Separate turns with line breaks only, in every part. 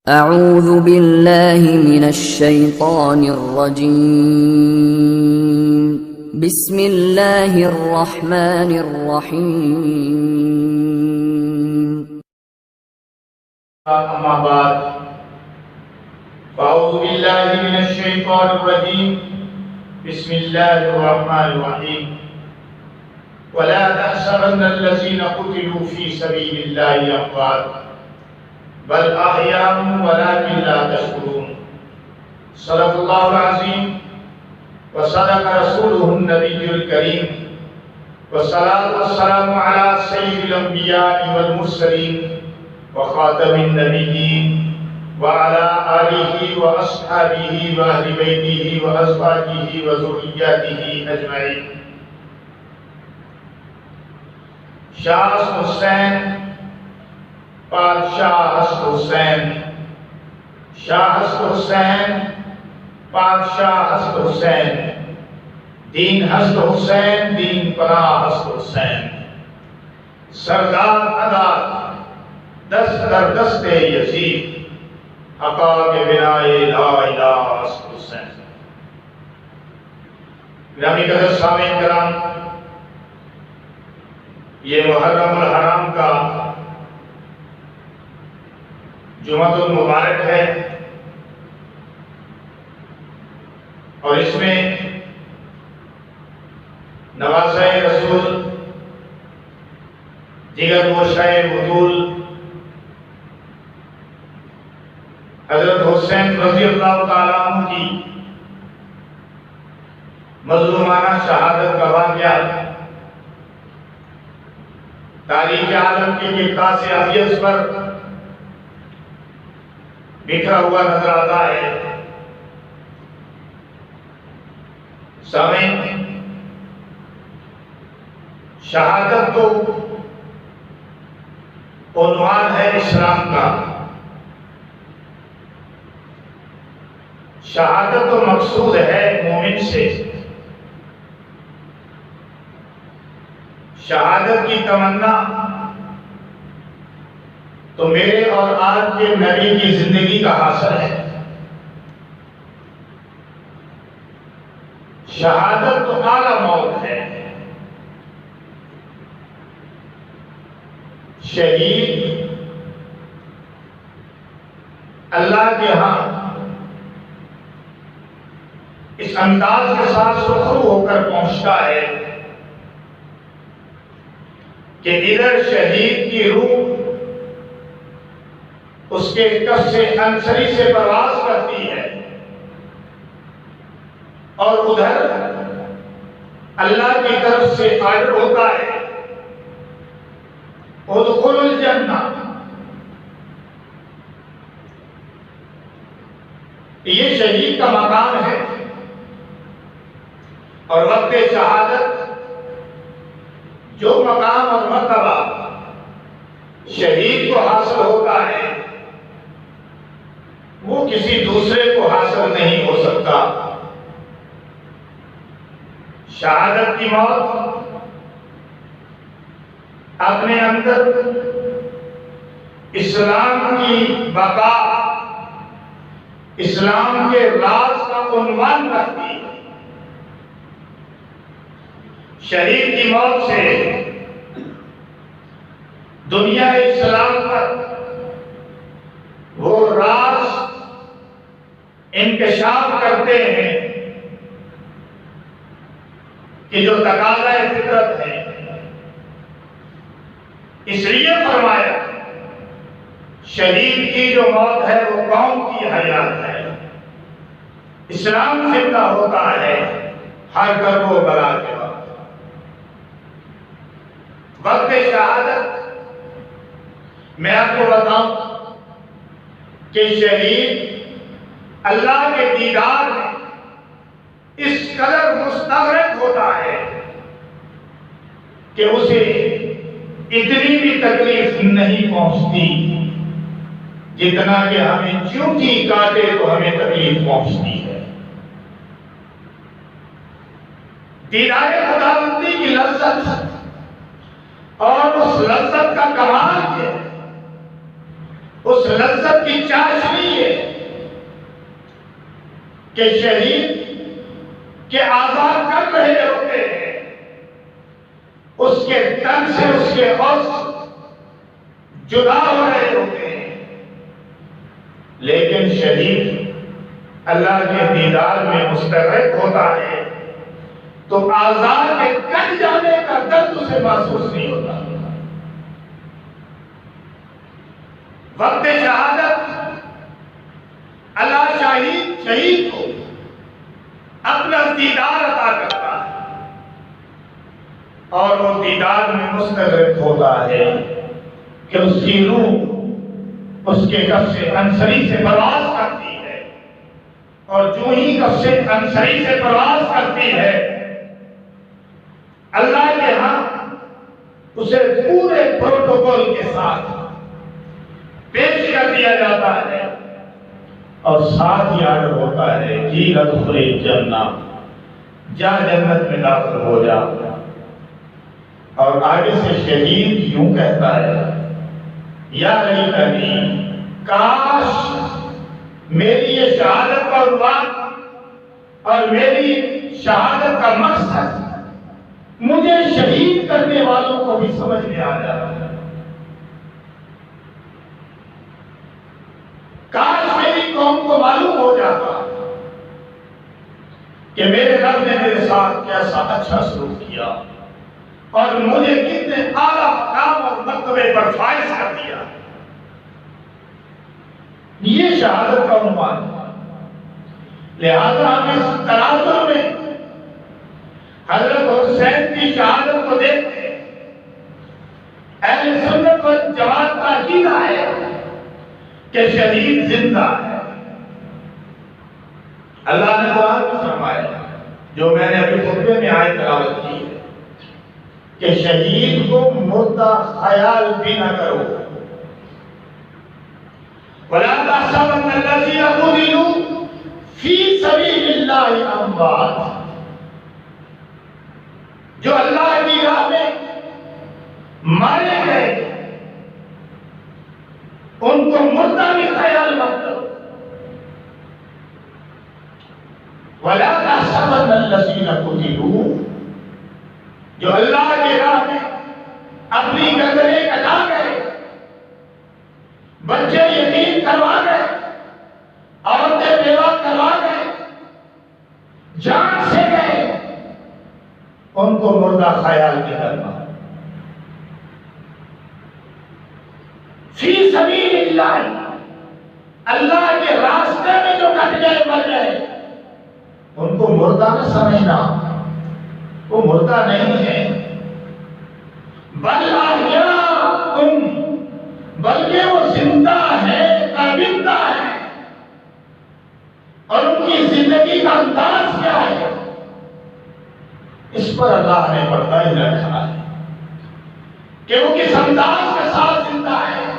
اعوذ باللہ من الشیطان الرجیم بسم اللہ الرحمن الرحیم
اما بعد فاعوذ باللہ من الشیطان الرجیم بسم اللہ الرحمن الرحیم ولا تحسبن الذين قتلوا في سبيل الله اموات بل احیاء ولكن لا تشعرون صدق اللہ العظیم وصدق رسوله النبی الکریم والصلاة والسلام على سید الانبیاء والمرسلین وخاتم النبیین وعلى آلہ واصحابہ واہل بیتہ وازواجہ وذریاتہ اجمعین۔ شاہ حسن حسین پادشاہ حسن حسین، شاہ حسن حسین پادشاہ حسن حسین، دین حسن حسین دین پناہ حسن حسین، سردار ادا دست در دست یزید حقا کے بنائے لا الہ حسن حسین۔ گرامی قدر سامعین کرام، یہ محرم الحرام کا جمعۃ المبارک ہے، اور اس میں نواسہ رسول دیگر گوشہ بطول حضرت حسین رضی اللہ تعالیٰ عنہ کی مظلومانہ شہادت کا واقعہ تاریخ عالم کی کردار سے ابیض پر بکھرا ہوا نظر آتا ہے۔ سامعین، شہادت تو عنوان ہے اسلام کا، شہادت تو مقصود ہے مومن سے، شہادت کی تمنا تو میرے اور آج کے نبی کی زندگی کا حاصل ہے۔ شہادت تو اعلیٰ موت ہے، شہید اللہ کے ہاں اس انداز کے ساتھ سرخرو ہو کر پہنچتا ہے کہ ادھر شہید کی روح اس کے کف سے انصری سے پرواز کرتی ہے، اور ادھر اللہ کی طرف سے آرڈر ہوتا ہے ادخلوا الجنہ۔ یہ شہید کا مقام ہے، اور وقت شہادت جو مقام اور مرتبہ شہید کو حاصل ہوتا ہے وہ کسی دوسرے کو حاصل نہیں ہو سکتا۔ شہادت کی موت اپنے اندر اسلام کی بقا، اسلام کے راز کا عنوان رکھتی ہے۔ شہید کی موت سے دنیا اسلام پر وہ راز انکشاف کرتے ہیں کہ جو تقاضۂ فطرت ہے۔ اس لیے فرمایا شہید کی جو موت ہے وہ قوم کی حیات ہے، اسلام زندہ ہوتا ہے ہر کرب و بلا کے وقت۔ وقت شہادت میں آپ کو بتاؤں کہ شہید اللہ کے دیدار میں اس قدر مستغرق ہوتا ہے کہ اسے اتنی بھی تکلیف نہیں پہنچتی جتنا کہ ہمیں چونٹی کاٹے تو ہمیں تکلیف پہنچتی ہے۔ دیدار خداوندی کی لذت، اور اس لذت کا کمال یہ ہے اس لذت کی چاشنی ہے کہ شہید کے آزاد کر رہے ہوتے ہیں، اس کے تن سے اس کے عرض جدا ہو رہے ہوتے ہیں، لیکن شہید اللہ کے دیدار میں مستغرق ہوتا ہے تو آزاد کے کٹ جانے کا درد اسے محسوس نہیں ہوتا۔ وقت شہادت اللہ شہید کو اپنا دیدار عطا کرتا ہے اور وہ دیدار میں مستغرق ہوتا ہے کہ اس کی روح اس کے کف سے انصری سے پرواز کرتی ہے، اور جو ہی کف سے انصری سے پرواز کرتی ہے اللہ کے ہاں اسے پورے پروٹوکول کے ساتھ پیش کر دیا جاتا ہے، اور ساتھ ہی آرڈر ہوتا ہے کہ ادخل الجنہ، جا جنت میں داخل ہو جا۔ اور آگے سے شہید یوں کہتا ہے یا لیتنی، کاش میری یہ شہادت کا عنوان اور میری شہادت کا مقصد مجھے شہید کرنے والوں کو بھی سمجھ میں آ جاتا ہے، کاش میری قوم کو معلوم ہو جاتا کہ میرے رب نے میرے ساتھ کیسا اچھا سلوک کیا اور مجھے کتنے اعلیٰ مقام اور مرتبے پر فائز کر دیا۔ یہ شہادت کا عنوان ہے۔ لہذا ہم اس تناظر میں حضرت حسین کی شہادت کو دیکھتے ہیں۔ اہل سنت والجماعت کا عقیدہ ہے کہ شہید زندہ ہے۔ اللہ نے قرآن میں فرمایا، جو میں نے ابھی خطبے میں آیت تلاوت کی ہے، کہ شہید کو مردہ خیال بھی نہ کرو۔ وَلَا تَحْسَبَنَّ الَّذِينَ قُتِلُوا فِي سَبِيلِ اللَّهِ أَمْوَاتٌ، جو اللہ کی راہ میں مارے گئے ان کو مردہ بھی خیال مت کرو۔ وَلَا تَحْسَبَنَّ الَّذِينَ قُتِلُوا، جو اللہ کی راہ میں اپنی گردنیں کٹا گئے، بچے یتیم کروا گئے، عورتیں بیوہ کروا گئے، جان سے گئے، ان کو مردہ خیال نہیں کرنا۔ فی سبیل اللہ، اللہ کے راستے میں جو کٹ گئے مر گئے، ان کو مردہ نہ سمجھنا، وہ مردہ نہیں ہے، بل احیاء، بلکہ وہ زندہ ہے، کابندہ ہے، اور ان کی زندگی کا انداز کیا ہے اس پر اللہ نے پردہ ہی رکھا ہے کہ وہ کس انداز کے ساتھ زندہ ہے۔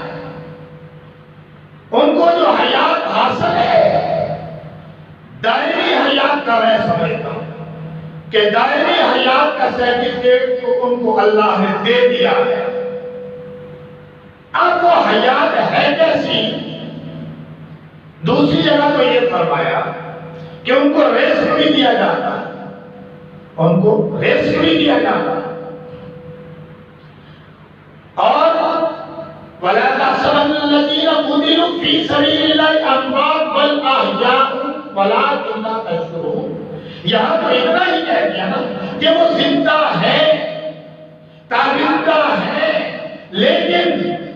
ان کو جو حیات حاصل ہے دائمی حیات کا، میں سمجھتا ہوں کہ دائمی حیات کا سرٹیفکیٹ تو ان کو اللہ نے دے دیا ہے۔ اب وہ حیات ہے کیسی؟ دوسری جگہ تو یہ فرمایا کہ ان کو رزق بھی دیا جاتا ہے، ان کو رزق بھی دیا جاتا ہے، اور وَلَا تَحْسَبَنَّ الَّذِينَ قُتِلُوا فِي سَبِيلِ اللَّهِ أَمْوَاتٌ بَلْ أَحْيَاءٌ وَلَٰكِن لَّا تَشْعُرُونَ۔ یہاں تو اتنا ہی کہہ دیا نا کہ وہ زندہ ہے، کابندہ ہے، لیکن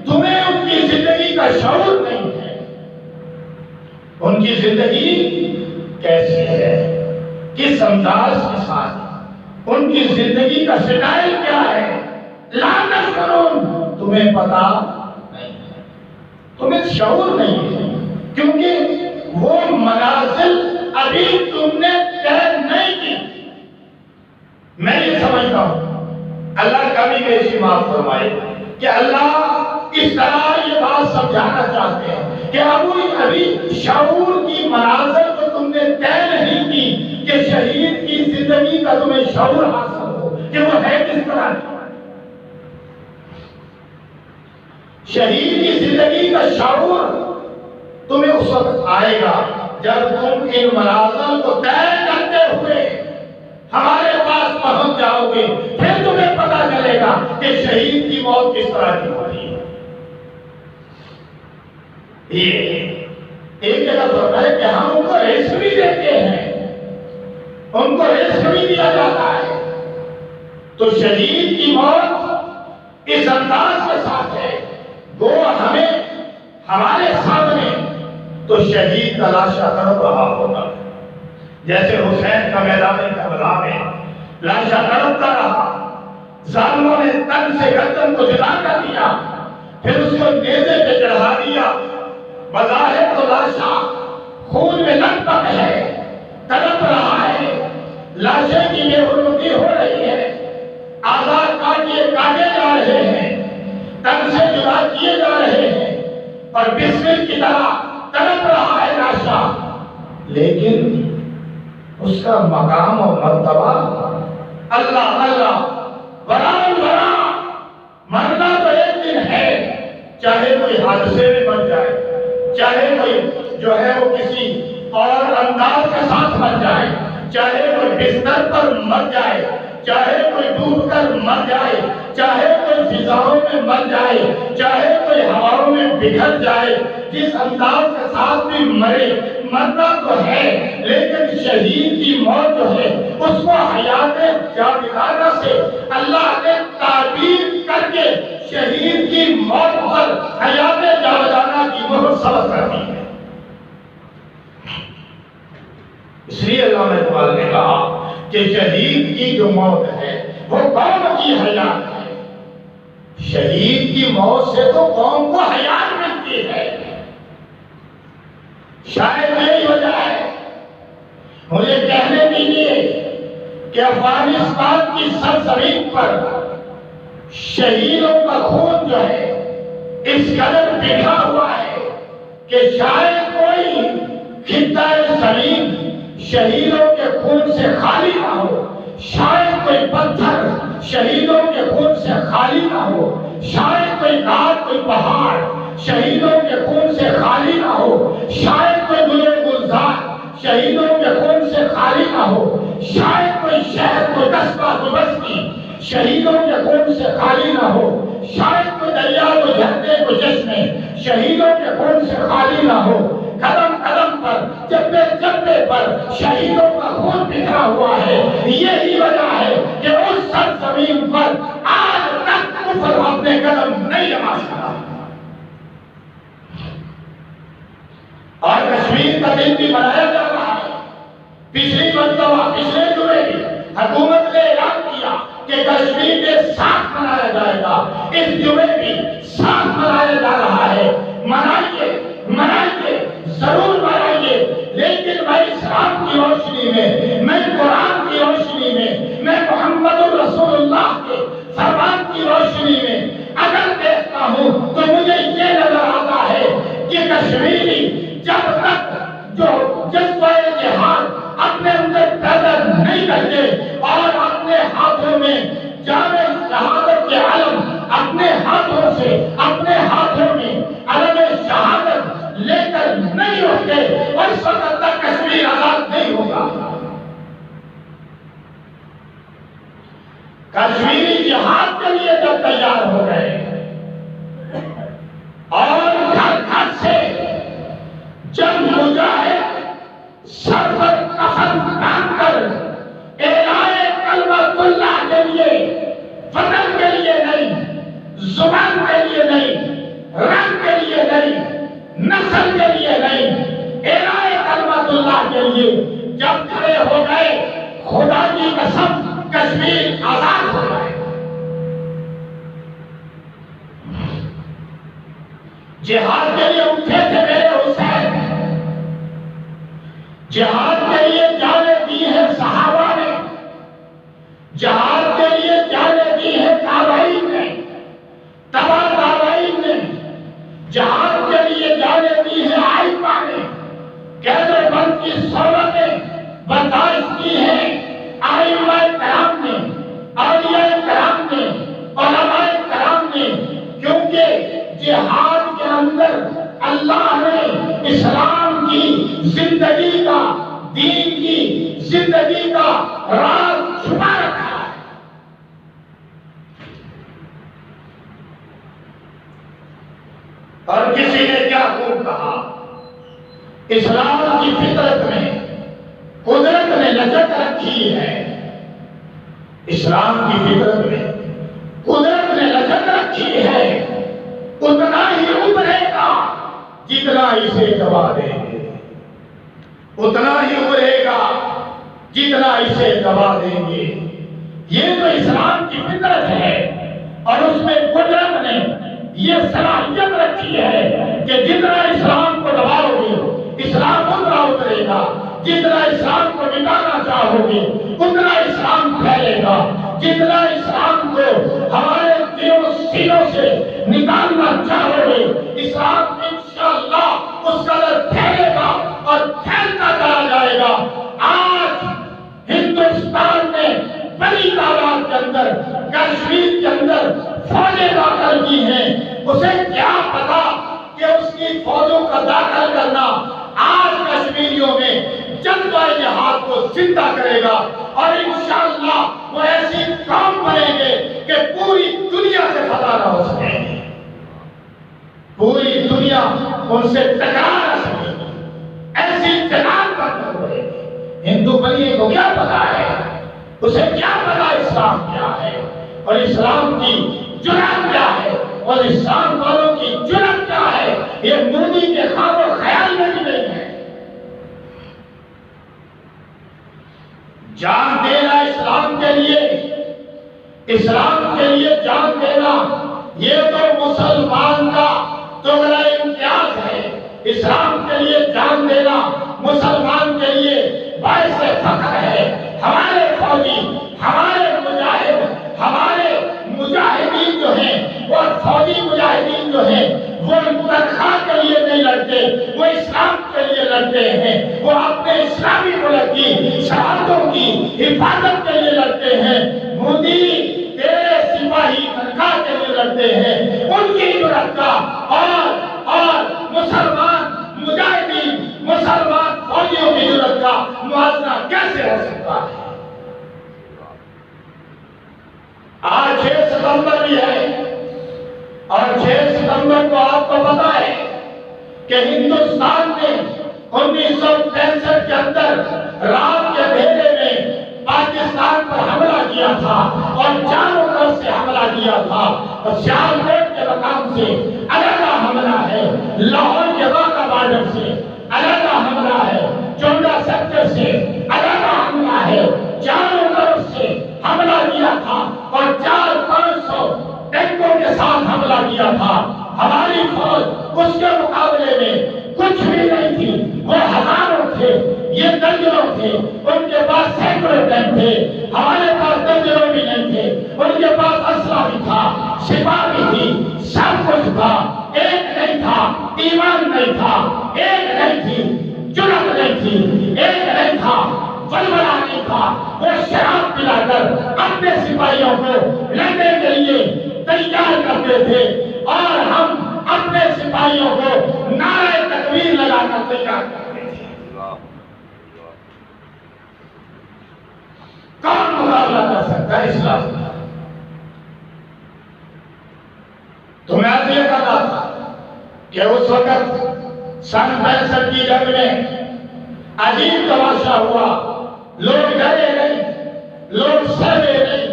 تمہیں ان کی زندگی کا شعور نہیں ہے۔ ان کی زندگی کیسی ہے، کس انداز کے ساتھ، ان کی زندگی کا سٹائل کیا ہے، لا تشعرون، تمہیں پتا نہیں ہے، تمہیں شعور نہیں ہے، کیونکہ وہ منازل ابھی تم نے طے نہیں کی۔ میں یہ سمجھتا ہوں اللہ کبھی بیشی معاف فرمائے کہ اللہ اس طرح یہ بات سمجھانا چاہتے ہیں کہ ابھی شعور کی منازل کو تم نے طے نہیں کی کہ شہید کی زندگی کا تمہیں شعور حاصل ہو کہ وہ ہے کس طرح۔ شہید کی زندگی کا شعور تمہیں اس وقت آئے گا جب تم ان منازل کو طے کرتے ہوئے ہمارے پاس پہنچ جاؤ گے، پھر تمہیں پتا چلے گا کہ شہید کی موت کس طرح کی ہوتی ہے۔ یہ ایک جگہ فرمایا ہے کہ ہم ان کو رزق بھی دیتے ہیں، ان کو رزق بھی دیا جاتا ہے۔ تو شہید کی موت اس انداز کے ساتھ ہے، وہ ہمیں ہمارے سامنے تو شہید کا لاشا تڑپ رہا ہوگا، جیسے حسین کا میدان کربلا میں لاشا تڑپتا رہا، ظالموں نے تن سے گردن کو جدا کر دیا، پھر اس کو نیزے پہ چڑھا دیا، بظاہر تو لاشا خون میں لت پت ہے، تڑپ رہا ہے، لاشیں کی بے حرمتی ہو رہی ہے، آزاد کاٹے جا رہے ہیں، تن سے جدا کیے جا رہے ہیں، اور بسمل کی طرح تڑپ رہا ہے لاشا، لیکن اس کا مقام اور مرتبہ اللہ اللہ برا مرنا تو ایک دن ہے، چاہے کوئی حادثے میں مر جائے، چاہے کوئی جو ہے وہ کسی اور انداز کے ساتھ مر جائے، چاہے کوئی بستر پر مر جائے، چاہے کوئی ڈوب کر مر جائے، چاہے کوئی فضاؤں میں مر جائے، چاہے کوئی ہواؤں میں بکھر جائے، جس انداز کے ساتھ بھی مرے، مرنا تو ہے، لیکن شہید کی موت جو ہے اس کو حیات جاویدانہ سے اللہ نے تعبیر کر کے شہید کی موت پر حیات جاویدانہ کی مہر ثبت کر دی ہے۔ اس لیے علامہ اقبال نے کہا کہ شہید کی جو موت ہے وہ قوم کی حیات ہے، شہید کی موت سے تو قوم کو حیات ملتی ہے۔ شاید یہی وجہ ہے، مجھے کہنے دیجیے کہ افغانستان کی سرزمین پر شہیدوں کا خون جو ہے اس قدر بکھرا ہوا ہے کہ شاید کوئی خطہ زمین شہیدوں کے خون سے خالی نہ ہو، شاید کوئی پتھر شہیدوں کے خون سے خالی نہ ہو، شاید کوئی گھاٹ کوئی پہاڑ شہیدوں کے خون سے خالی نہ ہو، شاید کوئی گلے گلزار شہیدوں کے خون سے خالی نہ ہو، شاید کوئی شہر کوئی قصبہ کوئی بستی شہیدوں کے خون سے خالی نہ ہو، شاید کوئی دریا کوئی جھرنے کوئی چشمے شہیدوں کے خون سے خالی نہ ہو۔ قدم قدم پر جبے جبے پر شہیدوں کا خون بکھرا ہوا ہے، یہی وجہ ہے کہ اس سرزمین پر آج تک کفر اپنے قدم نہیں جما سکا۔ اور کشمیر کا دن بھی منایا جا رہا ہے، پچھلی مرتبہ پچھلے جمعے بھی حکومت نے اعلان کیا کہ کشمیر میں 7 منایا جائے گا، اس جمعے بھی 7 منایا جا رہا ہے۔ منائیے منائیے ضرور منائیے، لیکن میں اسلام کی روشنی میں قرآن کی روشنی میں محمد رسول اللہ کے فرمان کی روشنی میں اگر دیکھتا ہوں تو مجھے یہ نظر آتا ہے کہ کشمیری جب تک جو جذبہ جہاد اپنے اندر پیدا نہیں کرتے اور اپنے ہاتھوں میں جامع شہادت کے علم اپنے ہاتھوں سے اپنے ہاتھوں میں علم شہادت لے کر نہیں ہوتے، اس وقت تک کشمیر آزاد نہیں ہوگا۔ کشمیری جہاد کے لیے جب تیار ہو گئے اور گھر گھر سے جنگ مجاہد سر پر کفن باندھ کر اعلان کلمۃ اللہ کے لیے، وطن کے لیے نہیں، زبان کے لیے نہیں، رنگ کے لیے نہیں، نسل کے لیے نہیں، اعلان کلمۃ اللہ کے لیے جب کھڑے ہو گئے، خدا کی قسم کشمیر آزاد ہو گئے۔ جہاد کے لیے اٹھے تھے میرے حسین، جہاد کے لیے جانیں دی ہے صحابہ نے، جہاد کے لیے جانیں دی ہے تابعین نے، تبع تابعین نے، جہاد کے لیے جانیں دی ہے ائمہ نے، قید و بند کی صحبتیں برداشت کی ہے ائمہ کرام نے، اولیاء کرام نے، علماء کرام نے، کیونکہ جہاد اسلام کی زندگی کا، دین کی زندگی کا راز چھپا رکھا ہے۔ اور کسی نے کیا خوب کہا، اسلام کی فطرت میں قدرت نے لچک رکھی ہے، اسلام کی فطرت میں قدرت نے لچک رکھی ہے، اتنا ہی ابھرے گا جتنا اسے دبا دیں گے، اتنا ہی ابھرے گا جتنا اسے دبا دیں گے۔ یہ تو اسلام کی فطرت ہے، اور اس میں قدرت نے یہ صلاحیت رکھی ہے کہ جتنا اسلام کو دباؤ گے اسلام اتنا اترے گا، جتنا اسلام کو مٹانا چاہو گے اتنا اسلام پھیلے گا، جتنا اسلام کو ہمارے دلوں سینوں سے نکالنا چاہو گے اسلام انشاءاللہ اس قدر پھیلے گا اور پھیلتا چلا جائے گا۔ آج ہندوستان میں بڑی تعداد کے اندر کشمیر کے اندر فوجیں داخل کی ہیں، اسے کیا پتا کہ اس کی فوجوں کا داخل کرنا آج کشمیریوں میں جذبہ جہاد کو زندہ کرے گا، اور انشاءاللہ وہ ایسی قوم بنیں گے کہ پوری دنیا سے فتح نہ ہو سکے، پوری دنیا ان سے ٹکرا نہ سکے، ایسی جلال پر ہوئے۔ ہندو بنیے کو کیا پتا ہے، اسے کیا پتا اسلام کیا ہے اور اسلام کی جرأت کیا ہے اور اسلام والوں کی جرأت کیا ہے، یہ مودی کے خواب و خیال میں بھی نہیں ہے۔ جان دینا اسلام کے لیے، اسلام کے لیے جان دینا یہ تو مسلمان کا تمہارا امتیاز ہے، اسلام کے لیے جان دینا مسلمان کے لیے باعث فخر ہے۔ ہمارے فوجی، ہمارے مجاہد، ہمارے مجاہدین جو ہیں وہ فوجی مجاہدین جو ہیں وہ تنخواہ کے لیے نہیں لڑتے، وہ اسلام کے لیے لڑتے ہیں، وہ اپنے اسلامی ملک کی سرحدوں کی حفاظت کے لیے لڑتے ہیں۔ مودی تیرے سپاہی تنخواہ کے لیے لڑتے ہیں، ان کی جرأت کا اور مسلمان مجاہدین، مسلمان فوجیوں کی جرأت کا موازنہ کیسے ہو سکتا ہے؟ آج 6 ستمبر بھی ہے، اور 6 ستمبر کو آپ کو پتا ہے کہ ہندوستان نے 1965 کے اندر رات کے اندھیرے میں پاکستان پر حملہ کیا تھا اور چاروں طرف سے حملہ کیا تھا، اور سیالکوٹ کے مقام سے علیحدہ حملہ ہے، لاہور کے واقع بارڈر سے علیحدہ حملہ ہے، چونڈا سیکٹر سے علیحدہ حملہ ہے، چاروں طرف سے حملہ کیا تھا اور 400-500 ٹینکوں کے ساتھ حملہ کیا تھا۔ ہماری فوج اس کے مقابلے میں کچھ بھی نہیں تھی، وہ ہزاروں تھے، یہ درجنوں تھے، ان کے پاس سینکڑوں ٹینک تھے، ہمارے پاس درجنوں بھی نہیں تھے، ان کے پاس اسلحہ بھی تھا، سپاہ بھی تھی، سب کچھ تھا، ایک نہیں تھا، ایمان نہیں تھا، ایک نہیں تھی، جرأت نہیں تھی، ایک نہیں تھا، ولولہ نہیں تھا، وہ شراب پلا کر اپنے سپاہیوں کو لڑنے کے لیے تیار کرتے تھے، اور ہم اپنے سپاہیوں کو نعرہ تکبیر لگا کر تیار کرتے تھے۔ کون مقابلہ کر سکتا ہے اسلام کا؟ تو میں یہ کہا تھا کہ اس وقت سن 65 کی جنگ میں عجیب تماشا ہوا، لوگ ڈرے نہیں، لوگ سہمے نہیں،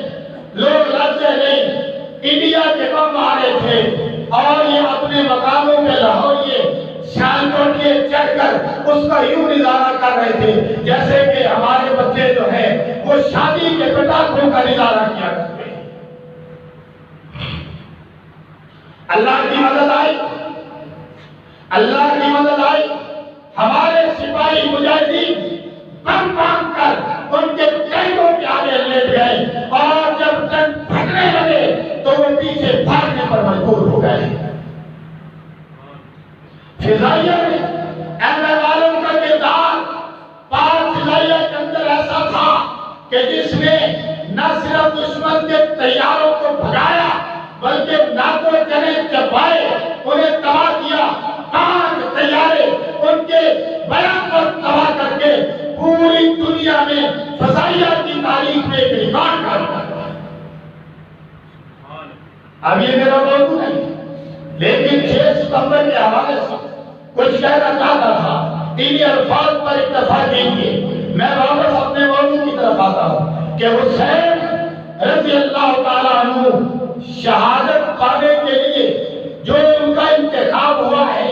لوگ لرزے نہیں، انڈیا کے بم آ رہے تھے اور یہ اپنے مقاموں میں لاہوریے سیالکوٹ کے چڑھ کر اس کا یوں نظارہ کر رہے تھے جیسے کہ ہمارے بچے جو ہیں وہ شادی کے پٹاخوں کا نظارہ کیا کرتے ہیں۔ اللہ کی مدد آئی، اللہ کی مدد آئی، ہمارے سپاہی مجاہدین بم باندھ کر ان کے ٹینکوں کے آگے لیٹ گئے، اور جب ٹینک پھٹنے لگے تو وہ پیچھے بھاگنے پر مجبور ہو گئے۔ فضائیہ میں احمد والوں کا کردار پاک فضائیہ کے اندر ایسا تھا کہ جس نے نہ صرف دشمن کے طیاروں کو بھگایا بلکہ ناکو جنے چپائے، انہیں تباہ کیا، 5 طیارے اب یہ میرا موضوع نہیں، لیکن 6 ستمبر کے حوالے سے کچھ کہنا چاہتا تھا، انہی الفاظ پر اکتفا کیجیے۔ میں واپس اپنے موضوع کی طرف آتا ہوں کہ حسین رضی اللہ تعالیٰ عنہ شہادت پانے کے لیے جو ان کا انتخاب ہوا ہے،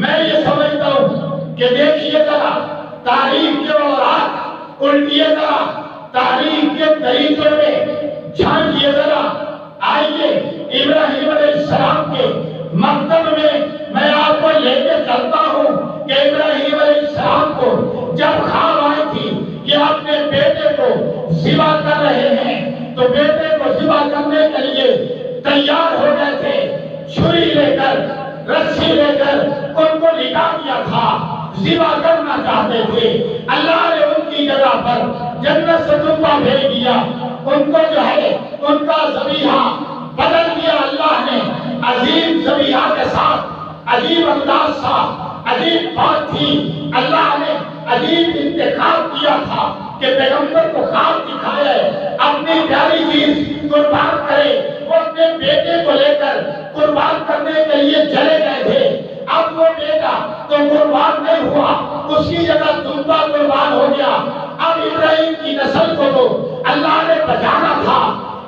میں یہ سمجھتا ہوں کہ دیکھیے ذرا تاریخ کے اوراق الٹیے، ذرا تاریخ کے طریقوں میں جھانکیے، ذرا آئیے ابراہیم علیہ السلام کے مکتب میں آپ کو لے کے چلتا ہوں کہ ابراہیم علیہ السلام کو جب خواب آئی تھی کہ اپنے بیٹے کو ذبح کر رہے ہیں تو بیٹے کو ذبح کرنے کے لیے تیار ہو گئے تھے، چھری لے کر رسی لے کر ان کو لٹا دیا تھا، ذبح کرنا چاہتے تھے۔ اللہ نے ان کی جگہ پر جنت سے تحفہ بھیج دیا، ان کو جو ہے ان کا ذبیحہ بدل دیا اللہ نے، عظیم ذبیحہ کے ساتھ، عجیب انداز تھا، عجیب بات تھی۔ اللہ نے عجیب انتخاب کیا تھا کہ پیغمبر کو خواب دکھائے، اپنی پیاری چیز قربان کرے۔ وہ اپنے بیٹے کو لے کر قربان کرنے کے لیے چلے گئے تھے۔ اب وہ بیٹا تو قربان نہیں ہوا، اس کی جگہ دمبا قربان ہو گیا۔ اب ابراہیم کی نسل کو تو اللہ نے بچانا تھا،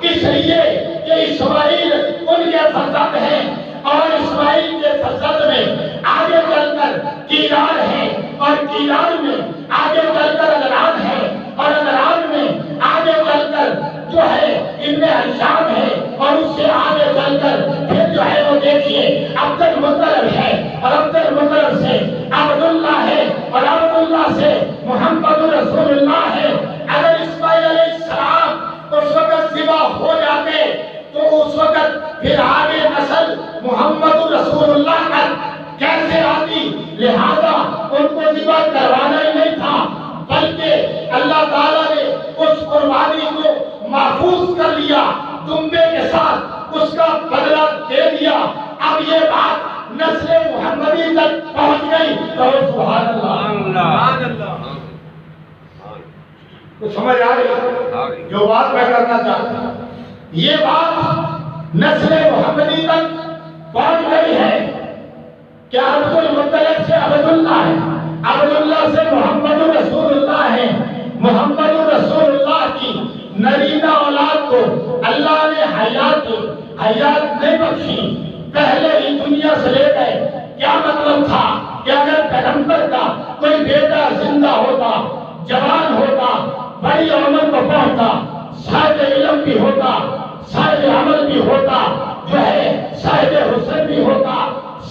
اس لیے کہ اسماعیل ان کے فرزند ہیں، اور اسماعیل کے فرزند میں آگے چل کر کینان ہے، اور کینان میں آگے چل کر عدنان ہے، اور عدنان میں آگے چل کر جو ہے ابن ہشام ہے، اور اس سے آگے چل کر پھر جو ہے وہ دیکھیے عبد المطلب ہے، اور عبد المطلب سے عبداللہ ہے، اور عبداللہ سے محمد رسول اللہ ہے۔ اگر اسماعیل علیہ السلام اس وقت ذبح ہو جاتے تو اس وقت پھر آگے نسل محمد رسول اللہ کا کیسے آتی؟ لہذا ان کو ذبح کروانا ہی نہیں تھا، بلکہ اللہ تعالیٰ نے اس قربانی کو محفوظ کر لیا، دمبے کے ساتھ اس کا بدلہ دے دیا۔ اب یہ بات نسل محمدی تک پہنچ گئی، کہو سبحان اللہ۔ تو سمجھ آ رہی جو بات میں کرنا چاہتا ہوں، یہ بات نسل محمدی تک پہنچ گئی ہے کہ عبد المطلب سے عبداللہ ہے، عبداللہ سے محمد رسول اللہ ہے۔ محمد رسول اللہ کی نرینہ اولاد کو اللہ نے حیات نہیں بخشی، پہلے ہی دنیا سے لے گئے۔ کیا مطلب تھا کہ اگر پیغمبر کا کوئی بیٹا زندہ ہوتا، جوان ہوتا، بڑی عمر کو پہنچتا، صاحب علم بھی ہوتا، صاحب عمل بھی ہوتا، جو ہے صاحب حسن بھی ہوتا،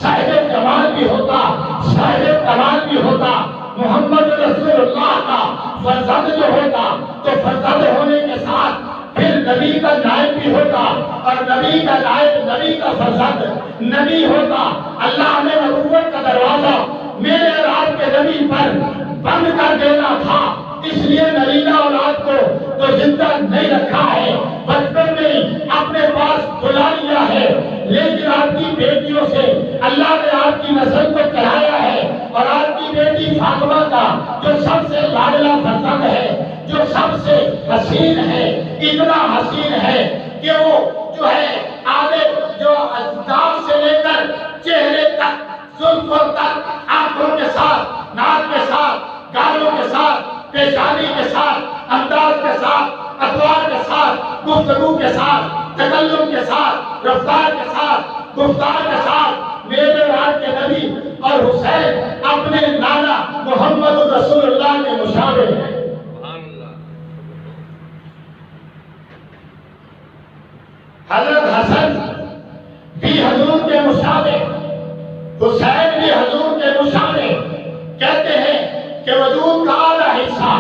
صاحب جمال بھی ہوتا، صاحب کمال بھی ہوتا، محمد رسول اللہ کا فرزند جو ہوتا تو فرزند ہونے کے ساتھ پھر نبی کا نائب بھی ہوتا، اور نبی کا نائب نبی کا فرزند نبی ہوتا۔ اللہ نے نبوت کا دروازہ میرے اور آپ کے نبی پر بند کر دینا تھا، اس لیے نرینہ اولاد کو تو زندہ نہیں رکھا ہے، بچپن میں اپنے پاس بلا لیا ہے، لیکن آپ کی بیٹیوں سے اللہ نے آپ کی نسل کو چڑھایا ہے، اور آپ کی بیٹی فاطمہ کا جو سب سے لاڈلا فرزند ہے، جو سب سے حسین ہے، اتنا حسین ہے کہ وہ جو ہے آگے جو اجداف سے لے کر چہرے تک، زلفوں تک، آنکھوں کے ساتھ، ناک کے ساتھ، گالوں کے ساتھ، پیشانی کے ساتھ، انداز کے ساتھ، اطوار کے ساتھ، گفتگو کے ساتھ، تکلم کے ساتھ، رفتار کے ساتھ، گفتار کے ساتھ میرے رات کے نبی اور حسین اپنے نانا محمد رسول اللہ کے مشابہ ہیں۔ حضرت حسن بھی حضور کے مشابہ، حسین بھی حضور کے مشابہ، کہتے ہیں کہ وجود کا اعلیٰ حصہ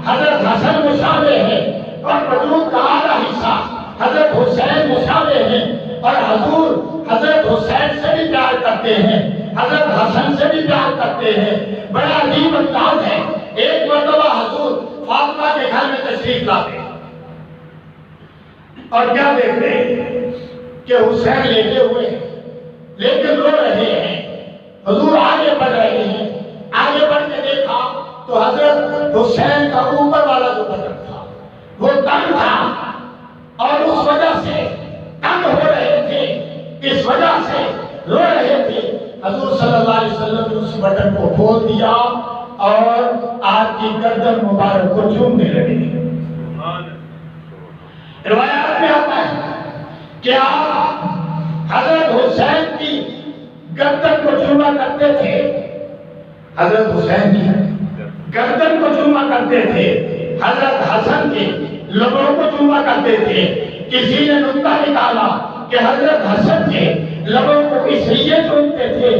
حضرت حسن مشابہ ہے، اور وجود کا اعلیٰ حصہ حضرت حسین مشابہ ہے، اور حضور حضرت حسین سے بھی پیار کرتے ہیں، حضرت حسن سے بھی پیار کرتے ہیں۔ بڑا عجیب انداز ہے۔ ایک مرتبہ حضور فاطمہ کے گھر میں تشریف لاتے ہیں، اور کیا دیکھتے ہیں کہ حسین لیٹے ہوئے ہیں لیکن رو رہے ہیں۔ حضور آگے بڑھ رہے ہیں، آگے بڑھ کے دیکھا تو حضرت حسین کا اوپر والا جو بدن تھا وہ تنگ تھا، اور اس وجہ سے تنگ ہو رہے تھے، حضور صلی اللہ علیہ وسلم نے اس بٹن کو کھول دیا اور آپ کی گردن مبارک کو چومنے لگے۔ روایات میں آتا ہے کہ آپ حضرت حسین کی گردن کو چوما کرتے تھے، حضرت حسین کی گردن کو چوما کرتے تھے، حضرت حسن کے لبوں کو چوما کرتے تھے۔ کسی نے نکتہ نکالا کہ حضرت حسن کے لبوں کو اس لیے چومتے تھے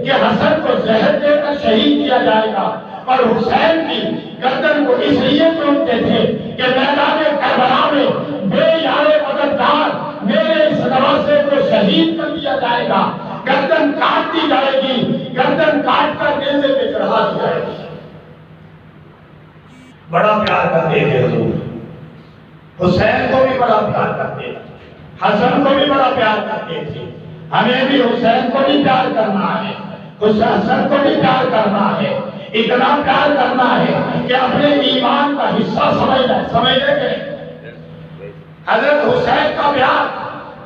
کہ حسن کو زہر دے کر شہید کیا جائے گا، اور حسین کی گردن کو اس لیے چومتے تھے کہ میدان کربلا میں بے یار مددگار میرے اس نواسے کو شہید کر دیا جائے گا، گردن کاٹ دی جائے گی، گردن کاٹ کر نیزے پہ چڑھا دی جائے گی۔ بڑا پیار کرتے تھے حضور، حسین کو بھی بڑا پیار کرتے تھے، حسن کو بھی بڑا پیار کرتے تھے۔ ہمیں بھی حسین کو بھی پیار کرنا ہے، حسن کو بھی پیار کرنا ہے، اتنا پیار کرنا ہے کہ اپنے ایمان کا حصہ سمجھنے کے حضرت حسین کا پیار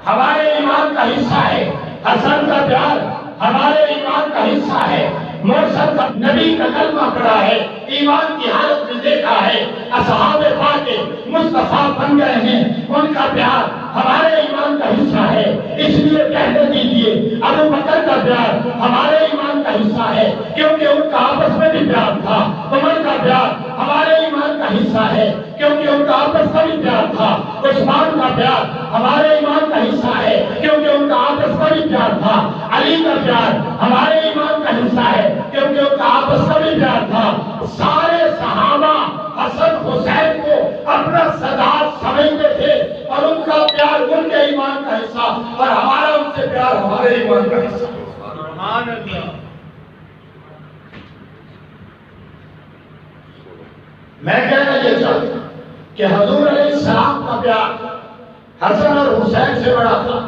ہمارے ایمان کا حصہ ہے، حسن کا پیار ہمارے ایمان کا حصہ ہے۔ مرشد نبی کا کلمہ پڑھا ہے، ایمان کی حالت میں دیکھا ہے، اصحاب پاک مصطفیٰ بن گئے ہیں، ان کا پیار ہمارے ایمان کا حصہ ہے۔ اس لیے کہنے دیجیے ابو بکر کا پیار ہمارے ایمان کا حصہ ہے، کیونکہ ان کا آپس میں بھی پیار تھا۔ عمر کا پیار ہمارے ایمان کا حصہ ہے، کیونکہ ان کا آپس میں بھی پیار تھا۔ عثمان کا پیار ہمارے ایمان کا حصہ ہے، کیونکہ ان کا آپس میں بھی پیار تھا۔ علی کا پیار ہمارے ایمان کا حصہ ہے، کیونکہ ان کا آپس میں بھی پیار تھا۔ سارے صحابہ حسن حسین کو اپنا سردار سمجھتے تھے، اور ان کا پیار ان کے ایمان کا حصہ، اور ہمارا ان سے پیار ہمارے ایمان کا حصہ۔ سبحان اللہ۔ میں کہنا یہ چاہتا ہوں کہ حضور علیہ السلام کا پیار حسن اور حسین سے بڑا تھا،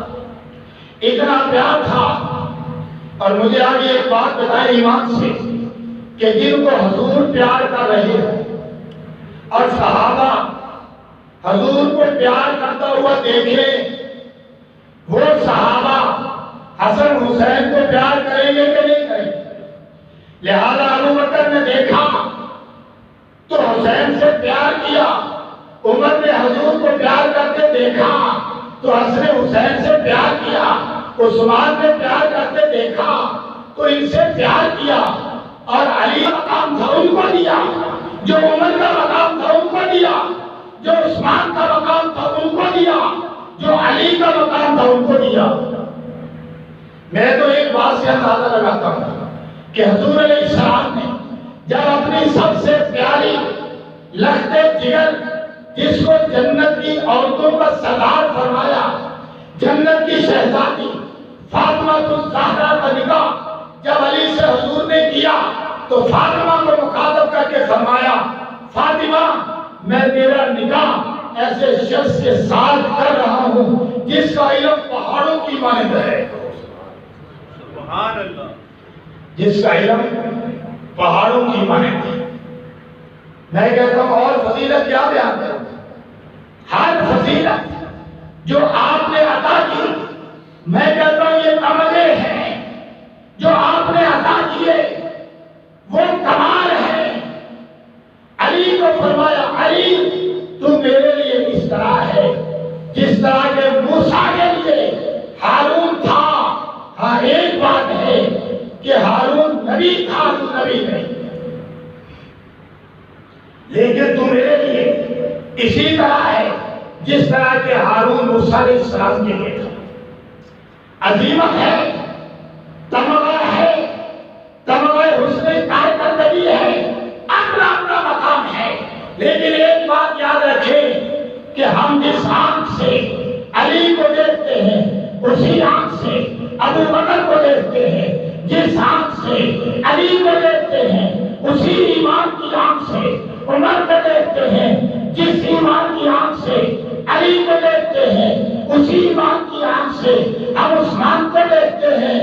اتنا پیار تھا۔ اور مجھے آگے ایک بات بتائیں ایمان سے کہ جن کو حضور پیار کر رہے ہیں اور صحابہ حضور کو پیار کرتا ہوا دیکھیں، وہ صحابہ حسن حسین کو پیار کریں گے کہ نہیں کریں گے؟ لہذا ابو بکر نے دیکھا تو حسین سے پیار کیا، عمر نے حضور کو پیار کرتے دیکھا تو حسن حسین سے پیار کیا، عثمان نے پیار کرتے دیکھا تو ان سے پیار کیا، اور علی کا مقام تھا ان کو دیا، جو عمر کا مقام تھا ان کو دیا، جو عثمان کا مقام تھا ان کو دیا، جو علی کا مقام تھا ان کو دیا۔ میں تو ایک بات سے اندازہ لگاتا ہوں کہ حضور علیہ السلام نے جب اپنی سب سے پیاری لخت جگر جس کو جنت کی عورتوں کا سردار فرمایا، جنت کی شہزادی فاطمہ الزہرا کا نکاح جب علی سے حضور نے کیا تو فاطمہ کو مخاطب کر کے فرمایا، فاطمہ میں تیرا نکاح ایسے شخص کے ساتھ کر رہا ہوں جس کا علم پہاڑوں کی مانند ہے۔ سبحان اللہ۔ جس کا علم پہاڑوں کی مانند ہے۔ میں کہتا ہوں اور فضیلت کیا بیان ہے؟ ہر فضیلت جو آپ نے عطا کی، میں کہتا ہوں یہ تمغے ہیں جو آپ نے عطا کیے، وہ کمال ہے۔ علی کو فرمایا، علی تو میرے لیے اس طرح ہے جس طرح کے موسیٰ کے لیے ہارون تھا۔ ہاں ایک بات ہے کہ ہارون نبی تھا، تو نبی نہیں، لیکن تو میرے لیے اسی طرح ہے جس طرح کے ہارون موسیٰ علیہ السلام کے لیے تھا۔ عظیمت ہے، تمغہ ہے، تمغہ حسن کارکردگی ہے، اپنا اپنا مقام ہے۔ لیکن ایک بات یاد رکھیں کہ ہم جس آنکھ سے علی کو دیکھتے ہیں اسی آنکھ سے ابو بکر کو دیکھتے ہیں، جس آنکھ سے علی کو دیکھتے ہیں اسی ایمان کی آنکھ سے عمر کو دیکھتے ہیں، جس ایمان کی آنکھ سے علی کو دیکھتے ہیں اسی ایمان کی آنکھ سے ہم عثمان کو دیکھتے ہیں۔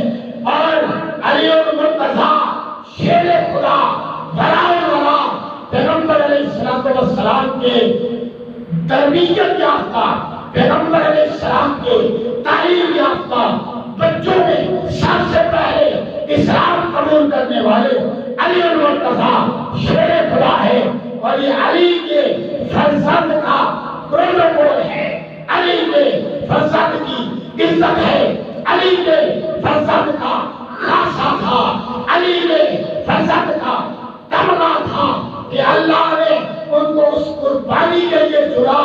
اور علی المرتضیٰ شیر خدا ولا ولا پیغمبر علیہ السلام کے تربیت یافتہ، پیغمبر علیہ السلام کے تعلیم یافتہ بچوں میں سب سے پہلے اسلام قبول کرنے والے علی المرتضی شیر خدا ہے، اور یہ علی کے فرزند کا پروٹوکول ہے، علی کے فرزند کی عزت ہے، علی کے فرزند کا خاصہ تھا، علی کے فرزند کا تمنا تھا کہ اللہ نے ان کو اس قربانی کے لیے چنا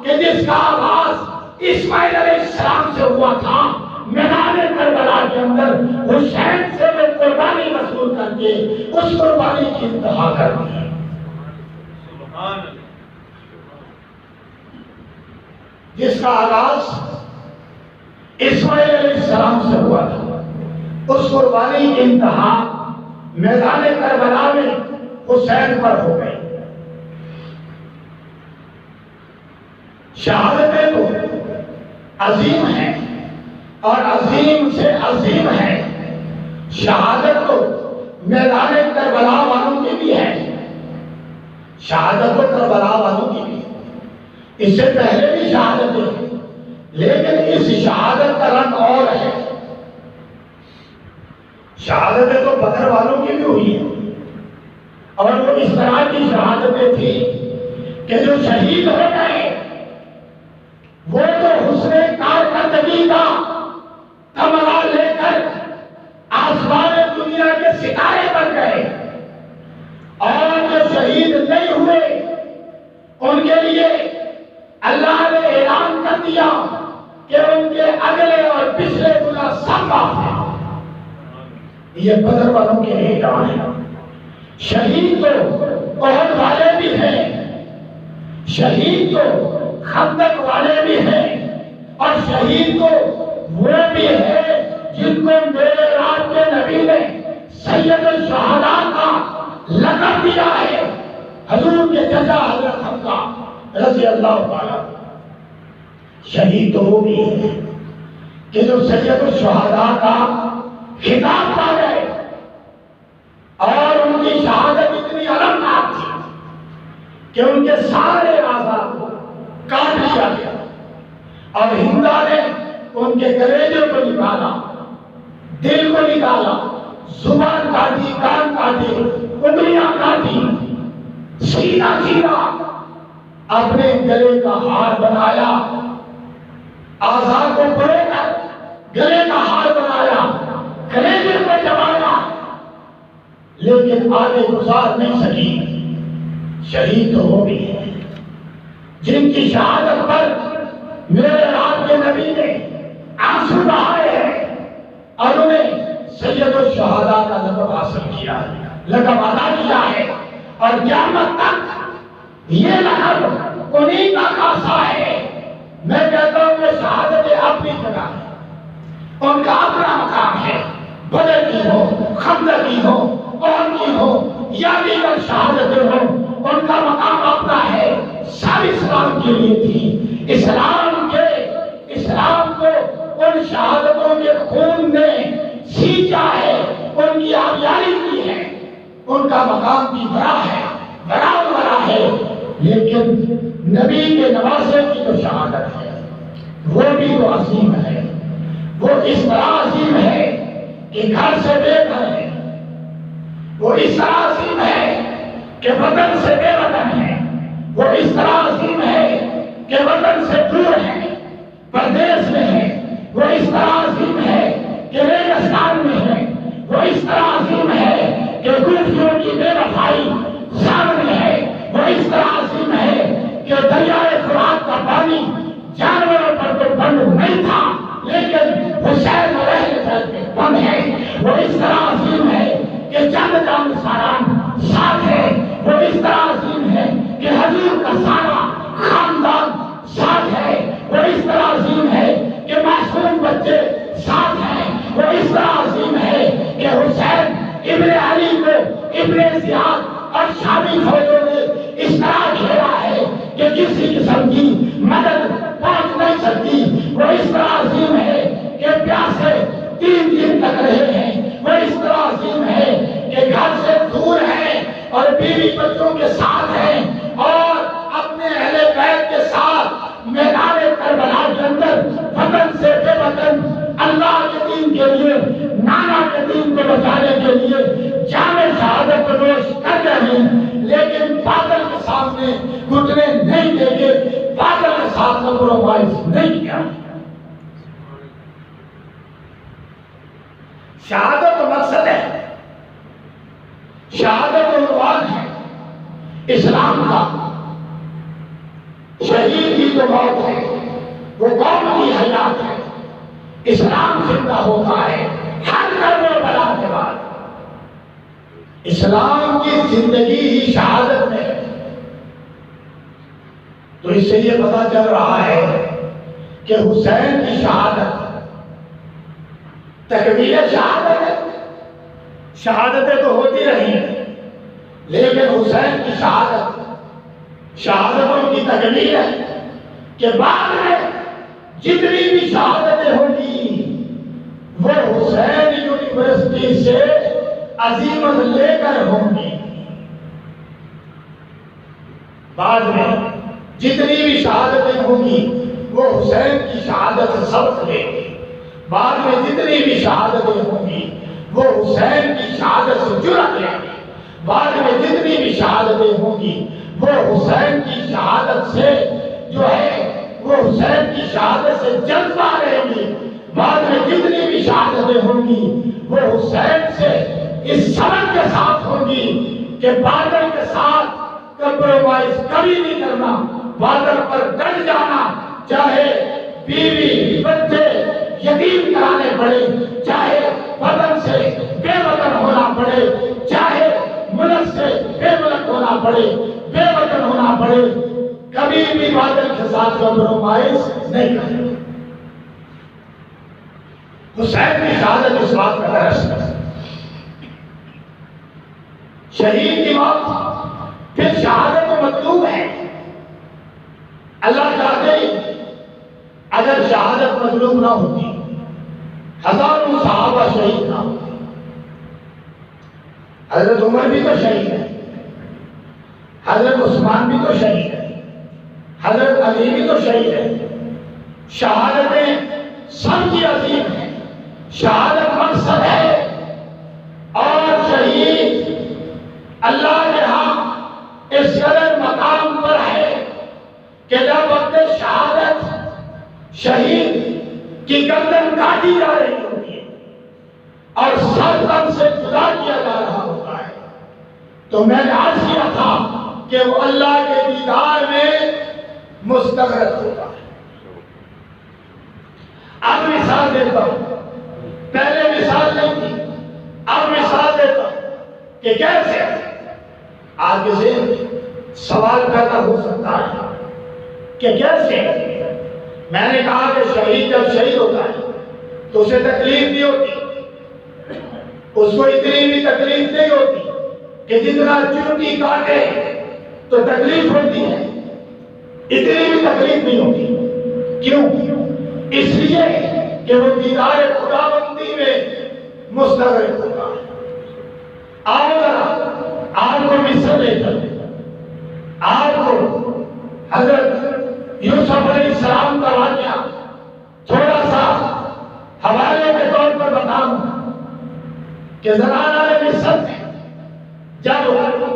کہ جس کا آغاز اسماعیل علیہ السلام سے ہوا تھا۔ میدان کربلا کے اندر حسین سے وہ قربانی وصول کر کے اس قربانی کی انتہا کر دی۔ جس کا آغاز اسماعیل علیہ السلام سے ہوا تھا، اس قربانی کی انتہا میدان کربلا میں حسین پر ہو گئی۔ شہادتیں تو عظیم ہیں اور عظیم سے عظیم ہے، شہادت تو میدان کربلا والوں کی بھی ہے، شہادت تو کربلا والوں کی بھی ہے، اس سے پہلے بھی شہادتیں، لیکن اس شہادت کا رنگ اور ہے۔ شہادتیں تو بدر والوں کی بھی ہوئی ہیں، اور وہ اس طرح کی شہادتیں تھی کہ جو شہید ہو گئے وہ تو حسن کارکردگی کا تمغہ لے کر آسمان دنیا کے ستارے بن گئے، اور جو شہید نہیں ہوئے ان کے لیے اللہ نے اعلان کر دیا کہ ان کے اگلے اور پچھلے گناہ سب معاف ہیں۔ یہ بدر والوں کے لیے کام ہے۔ شہید تو احد والے بھی ہیں، شہید تو خندق والے بھی ہیں، اور شہید تو وہ بھی ہے جن کو میرے رات کے نبی نے سید الشہداء کا لقب دیا ہے، حضور کے چچا حضرت حمزہ رضی اللہ تعالیٰ۔ شہید تو وہ بھی ہے کہ جو سید الشہداء کا خطاب پا گئے، اور ان کی شہادت اتنی علمناک تھی کہ ان کے سارے اعضاء کاٹ لیا گیا، اور ہندا نے ان کے کلیجے کو نکالا، دل کو نکالا، زبان کاٹی، کان کاٹی، انگلیاں کاٹی، سینہ چیرا، اپنے گلے کا ہار بنایا، اعضاء کو پڑے کر گلے کا ہار بنایا، کلیجے کو جمایا، لیکن آگے گزار نہیں سکی۔ شہید تو وہ بھی ہے جن کی شہادت پر میرے رات کے نبی نے آنسو بہائے ہیں، اور انہیں سید الشہداء کا لقب حاصل کیا ہے، لقب ادا کیا ہے، اور قیامت تک یہ لقب انہی کا خاصہ ہے۔ میں کہتا ہوں کہ شہادتیں اپنی جگہ ہے، ان کا اپنا مقام ہے، بدر کی ہو، خندق کی ہو، احد کی ہو، یا دیگر شہادتیں ہو، ان کا مقام اپنا ہے۔ سب اسلام کے لیے تھی، اسلام کو ان شہادتوں کے خون نے سینچا ہے، ان کی آبیاری کی ہے، ان کا مقام بھی بڑا ہے، بڑا ہے، لیکن نبی کے نواسے کی جو شہادت ہے وہ بھی تو عظیم ہے، وہ اس طرح عظیم ہے کہ گھر سے بے گھر ہے، وہ اس طرح عظیم ہے کہ وطن سے بے وطن ہے، وہ اس طرح عظیم ہے کہ وطن سے دور ہے، پردیس میں ہے، وہ اس طرح عظیم ہے کہ ریگستان میں ہے، وہ اس طرح عظیم ہے کہ کوفیوں کی بے وفائی سامنے ہے، وہ اس طرح عظیم ہے کہ دریائے فرات کا پانی جانوروں پر تو بند نہیں تھا، لیکن حسین اور اہل بیت میں بند ہے، وہ اس طرح عظیم ہے کہ چند جانساران ساتھ ہے، وہ اس طرح عظیم ہے کہ حضور کا سارا خاندان ساتھ ہے، وہ اس طرح عظیم ہے کہ معصوم بچے ساتھ ہیں، وہ اس طرح عظیم ہے کہ حسین ابن علی کو ابن زیاد اور شامی فوجوں نے اس طرح گھیرا ہے کہ کسی قسم کی مدد پہنچ نہیں سکتی، وہ اس طرح عظیم ہے کہ پیاسے 3 دن تک رہے ہیں، وہ اس طرح عظیم ہے کہ گھر سے دور ہیں اور بیوی بچوں کے ساتھ ہیں، اور اپنے اہل بیت کے ساتھ میدان کربلا کے اندر وطن سے بے وطن اللہ کے دین کے لیے نانا کے دین کو بچانے
کے لیے جامِ شہادت نوش کر رہے ہیں، لیکن باطل کے سامنے گھٹنے نہیں دیں گے، باطل کے ساتھ کمپرومائز نہیں کیا۔
شہادت مقصد ہے،
شہادت عنوان ہے اسلام کا۔ شہید کی جو موت ہے وہ قوم کی حیات ہے، اسلام زندہ ہوتا ہے ہر کرم و بلا کے بعد۔ اسلام کی زندگی ہی شہادت میں ہے۔ تو اس سے یہ پتا چل رہا ہے کہ حسین کی شہادت تکمیل شہادت ہے۔
شہادتیں تو ہوتی رہی ہیں،
لیکن حسین کی شہادت شہادتوں کی تکمیل ہے کہ بعد میں جتنی بھی شہادتیں ہوں گی وہ حسین یونیورسٹی سے عزیمت لے کر ہوں گی۔ بعد میں جتنی بھی شہادتیں ہوں گی وہ حسین کی شہادت سے سبق لے گی۔ بعد میں جتنی بھی شہادتیں ہوں گی وہ حسین کی شہادت سے جرأت لے گی۔ بعد میں جتنی بھی شہادتیں ہوں گی وہ حسین کی شہادت سے جو ہے وہ حسین کی شہادت سے جذبہ رہیں گی۔ بعد میں جتنی بھی شہادتیں ہوں گی وہ حسین سے اس سبق کے ساتھ ہوں گی کہ باطل کے ساتھ کمپرومائز کبھی نہیں کرنا، باطل پر ڈٹ جانا، چاہے بیوی بچے یتیم کرانے پڑے، چاہے وطن سے بے وطن ہونا پڑے، چاہے ملک سے بے ملک ہونا پڑے، بے وطن ہونا پڑے، کبھی بھی باطل کے ساتھ کمپرومائز نہیں کرنا۔ حسین کی شہادت اس بات کا درس ہے۔ شہید کی موت پھر شہادت کو مطلوب ہے۔ اللہ چاہتے اگر شہادت مطلوب نہ ہوتی ہزاروں صحابہ شہید نہ ہوتے۔ حضرت عمر بھی تو شہید ہے، حضرت عثمان بھی تو شہید ہے، حضرت علی بھی تو شہید ہے۔ شہادتیں سب کی عظیم ہیں، شہادت مقصد ہے، اور شہید اللہ کے ہاں اس قدر مقام پر ہے کہ جب وقت شہادت شہید کی گردن کاٹی جا رہی ہوتی ہے اور سر تن سے جدا کیا جا رہا ہوتا ہے تو میں نے عرض کیا تھا کہ وہ اللہ کے دیدار میں مستغرق ہوتا ہے۔ اب مثال دیتا ہوں، پہلے مثال نہیں تھی، اب مثال دیتا ہوں کہ کیسے آپ کے ذہن سوال پیدا ہو سکتا ہے کہ کیسے۔ میں نے کہا کہ شہید جب شہید ہوتا ہے تو اسے تکلیف نہیں ہوتی، اس کو اتنی بھی تکلیف نہیں ہوتی کہ جتنا چونٹی کاٹے تو تکلیف ہوتی ہے، اتنی بھی تکلیف نہیں ہوتی۔ کیوں؟ اس لیے کہ وہ دیدار خداوندی میں مستغرق ہوتا ہے۔ آپ کو مصر لے چلتے، آپ کو حضرت یوسف علیہ السلام کا واقعہ تھوڑا سا حوالے کے طور پر بتاؤں کہ زنانہ مصر نے جب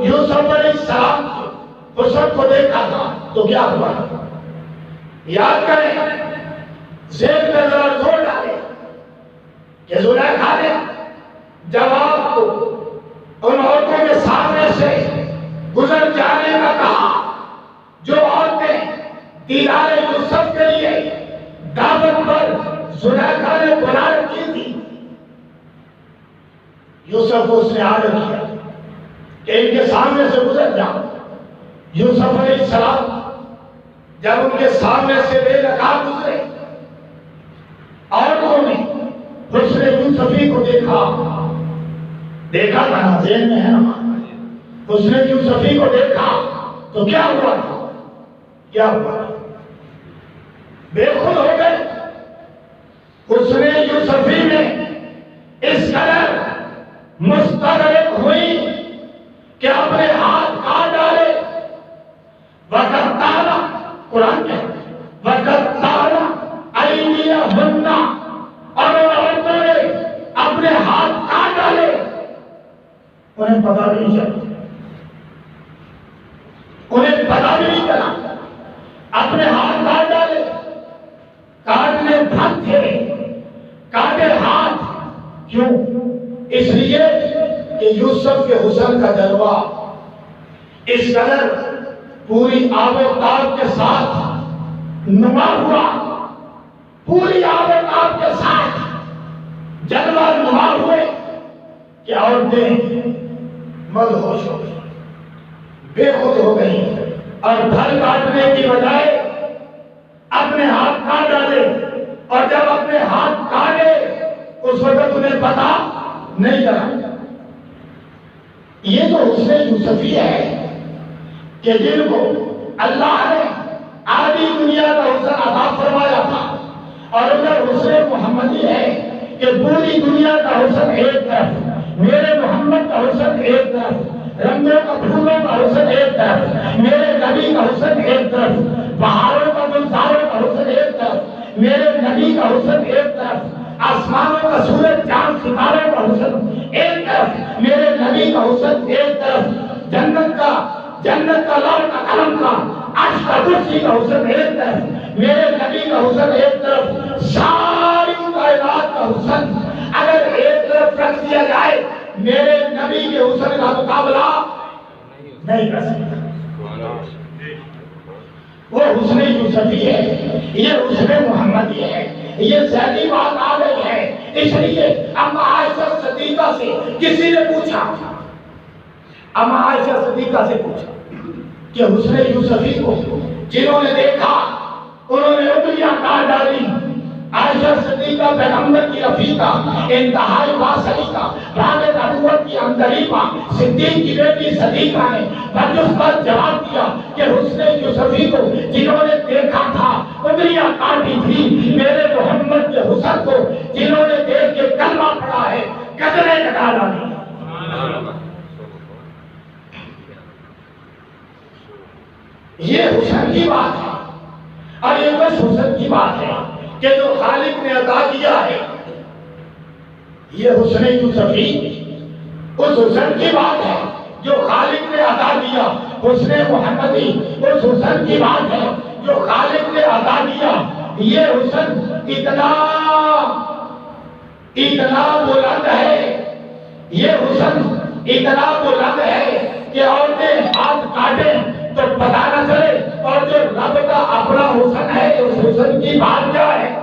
یوسف علیہ السلام کی حسن کو دیکھا تھا تو کیا ہوا؟ یاد کریں، ذہن میں ذرا زور ڈالیں کہ زلیخا نے جب آپ کو ان عورتوں کے سامنے سے گزر جانے کا کہا جو عورتیں دیدار یوسف کے لیے دعوت پر زلیخا نے بلا رکھی تھی، یوسف کو اس نے عادت کیا کہ ان کے سامنے سے گزر جاؤ۔ یوسف علیہ السلام جب ان کے سامنے سے بے نقاب گزرے، عورتوں نے حسن یوسفی کو دیکھا تھا، ذہن میں ہے نا، حسن یوسفی کو دیکھا تو کیا ہوا؟ کیا ہوا؟ بے خود ہو گئے۔ حسن یوسفی میں اس قدر مستغرق ہوئی کہ اپنے ہاتھ کاٹ ڈالے۔ وقت تالا قرآن کے وقت تالا ایدیہن، اور ان عورتوں نے اپنے ہاتھ کاٹ ڈالے انہیں پتا بھی نہیں چلا، انہیں پتا بھی نہیں چلا، اپنے ہاتھ کاٹ ڈالے، کاٹنے بھر تھے، کاٹے ہاتھ، کیوں؟ اس لیے کہ یوسف کے حسن کا جلوہ اس قدر پوری آب و تاب کے ساتھ نما ہوا، پوری آب و تاب کے ساتھ جلوہ نما ہوئے کہ عورتیں مدہوش ہو گئی، بے خود ہو گئی، اور گھر کاٹنے کی بجائے اپنے ہاتھ کاٹ ڈالے، اور جب اپنے ہاتھ کاٹے اس وقت انہیں پتا نہیں چلا۔ یہ تو حسن یوسفی ہے کہ جن کو اللہ نے آدھی دنیا کا حسن عطا فرمایا تھا، اور ادھر حسن محمدی ہے کہ پوری دنیا کا حسن ایک طرف، میرے محمد کا حسن ایک طرف، رنگوں کا پھولوں کا حسن ایک طرف، میرے نبی کا حسن ایک طرف، بہاروں کا گلزاروں کا حسن ایک طرف، میرے نبی کا حسن ایک طرف، آسمانوں کا سورج چاند ستاروں کا حسن ایک طرف، میرے نبی کا حسن ایک طرف، جنت کا لوح کا قلم کا عرش کا کرسی کا حسن ایک طرف، میرے نبی کا حسن ایک طرف، ساری کائنات کا حسن اگر ایک طرف رکھ دیا جائے میرے نبی کے حسن کا مقابلہ نہیں کر سکتا۔ وہ حسن یوسفی ہے، یہ حسن محمدی ہے، یہ ذہنی بات آ گئی ہے۔ اس لیے اما عائشہ صدیقہ سے کسی نے پوچھا، اما عائشہ صدیقہ سے پوچھا کہ حسن یوسفی کو جنہوں نے دیکھا انہوں نے انگلیاں کاٹ ڈالی۔ عائشہ صدیقہ پیغمبر کی رفیقہ، انتہائی واسطہ، راگ نبوت کی اندریبہ، صدیق کی بیٹی صدیقہ نے تجس پر جواب دیا کہ حسن یوسفی کو جنہوں نے دیکھا تھا انگلیاں کاٹی تھی، میرے محمد کے حسن کو جنہوں نے دیکھ کے کلمہ پڑھا ہے قدریں لگا ڈالی۔ یہ حسن کی بات ہے، اور یہ بس حسن کی بات ہے کہ جو خالق نے عطا کیا ہے، یہ حسن یوسفی اس حسن کی بات ہے جو خالق نے عطا کیا۔ حسن محمدی اس حسن کی بات ہے جو خالق نے عطا کیا۔ یہ حسن اتنا بلند ہے، یہ حسن اتنا بلند ہے کہ عورتیں ہاتھ کاٹیں تو پتہ نہ چلے، اور جو رب کا اپنا حسن ہے اس حسن کی بات کیا ہے؟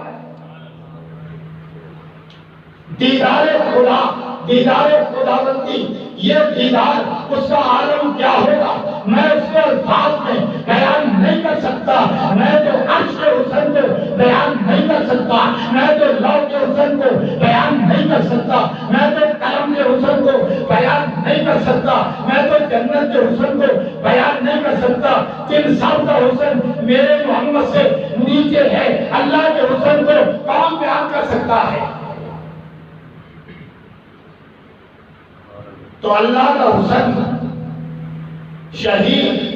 دیدار خدا، دیدار خداوندی، یہ دیدار اس کا عالم کیا ہوگا میں اس کے الفاظ میں بیان نہیں کر سکتا۔ میں تو عرش کے حسن کو بیان نہیں کر سکتا، میں تو لوح کے حسن کو بیان نہیں کر سکتا، میں تو قلم کے حسن کو بیان نہیں کر سکتا، میں تو جنت کے حسن کو بیان نہیں کر سکتا۔ جن سب کا حسن میرے محمد سے نیچے ہے، اللہ کے حسن کو کون بیان کر سکتا ہے؟ تو اللہ کا حسن، شہید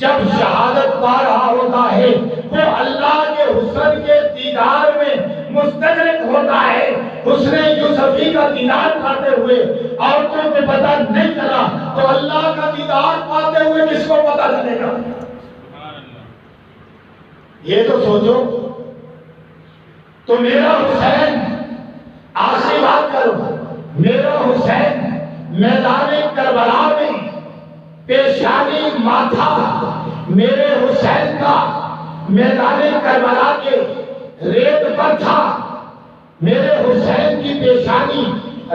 جب شہادت پا رہا ہوتا ہے وہ اللہ کے حسن کے دیدار میں مستغرق ہوتا ہے۔ حسن یوسفی کا دیدار پاتے ہوئے عورتوں کو پتہ نہیں چلا، تو اللہ کا دیدار پاتے ہوئے کس کو پتہ چلے گا؟ یہ تو سوچو۔ تو میرا حسین، آخری بات کرو، میرا حسین میدان کربلا میں پیشانی ماتھا میرے حسین کا میدان کربلا کے ریت پر تھا، میرے حسین کی پیشانی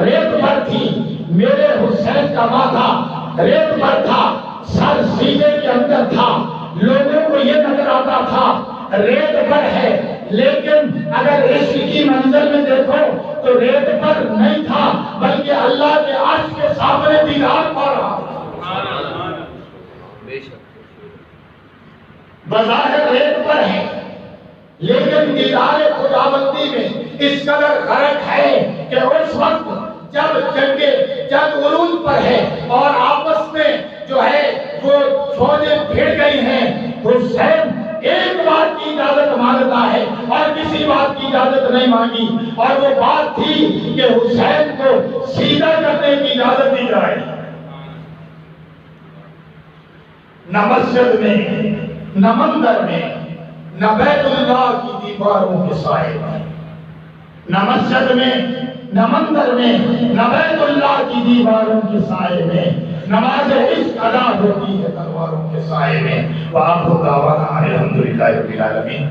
ریت پر تھی، میرے حسین کا ماتھا ریت پر تھا، سر سینے کے اندر تھا، لوگوں کو یہ نظر آتا تھا ریت پر ہے، لیکن اگر عشق کی منزل میں دیکھو تو ریت پر نہیں تھا بلکہ اللہ کے عرش کے سامنے دیدار پا رہا تھا۔ بظاہر ریت پر ہے لیکن دیدار خداوندی میں اس قدر غرق ہے کہ اس وقت جب جنگ عروج پر ہے اور آپس میں جو ہے وہ فوجیں بھیڑ گئی ہیں، حسین ایک بات کی اجازت مانگتا ہے اور کسی بات کی اجازت نہیں مانگی، اور وہ بات تھی کہ حسین کو سیدھا کرنے کی اجازت دی جائے۔ نہ مسجد میں، نہ مندر میں، نہ بیت اللہ کی دیواروں کے سائے میں، نہ مسجد میں، نہ مندر میں، نہ بیت اللہ کی دیواروں کے سائے میں، نماز عشق ادا ہوتی ہے تلواروں کے سائے میں۔ وآخر دعوانا الحمدللہ رب العالمین۔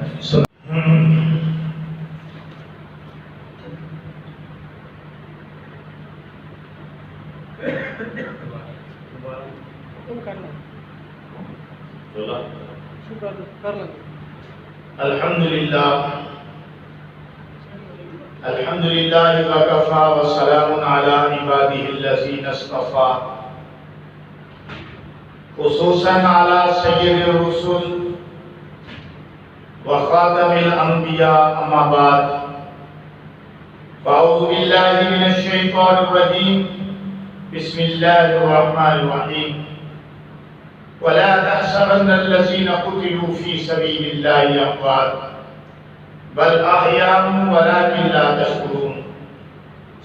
الحمدللہ وکفا وسلام علی عبادہ الذین اصطفیٰ، خصوصاً علی سید الرسل وخاتم الانبیاء، اما بعد فاعوذ باللہ من الشیطان الرجیم، بسم اللہ الرحمن الرحیم۔ ولا تحسبن الذين قتلوا في سبيل الله أموات بل أحياء ولكن لا تشعرون۔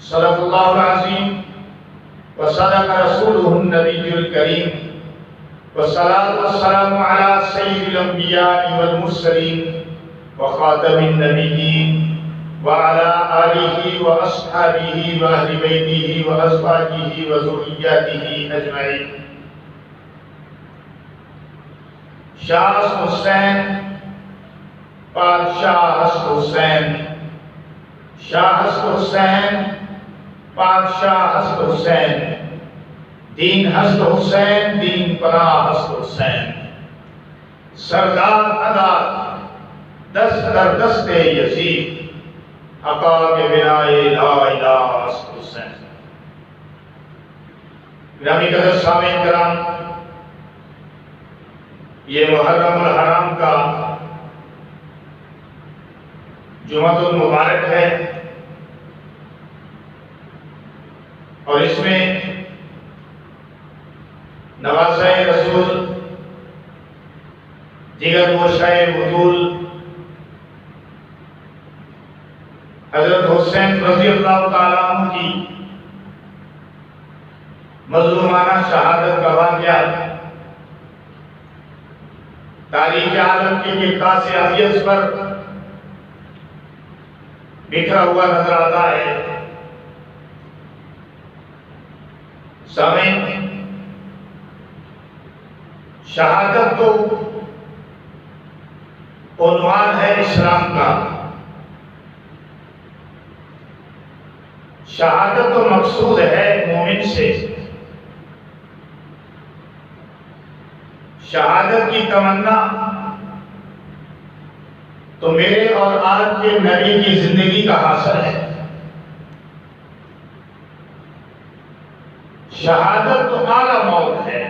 صدق الله العظيم وصدق رسوله النبي الكريم، والصلاة والسلام على سيد الأنبياء والمرسلين وخاتم النبيين وعلى آله وأصحابه وأهل بيته وأزواجه وذرياته أجمعين۔ شاہ حسین، پادشاہ حسن حسین، شاہ حسن حسین، پادشاہ حسن حسین، دین حسن حسین، دین پناہ حسن حسین، سردار اداد دست در دست یزید، حقا کے بنائے لا الہ حسن حسین۔ گرامی قدر سامعین کرام، یہ محرم الحرام کا جمعۃ المبارک ہے، اور اس میں نواسۂ رسول، دیگر گوشۂ بطول حضرت حسین رضی اللہ تعالیٰ عنہ کی مظلومانہ شہادت کا واقعہ تاریخ عالم کی کرداس عزیز پر بکھرا ہوا نظر آتا ہے۔ سامعین، شہادت تو عنوان ہے اسلام کا، شہادت تو مقصود ہے مومن سے، شہادت کی تمنا تو میرے اور آپ کے نبی کی زندگی کا حاصل ہے۔ شہادت تو اعلیٰ موت ہے۔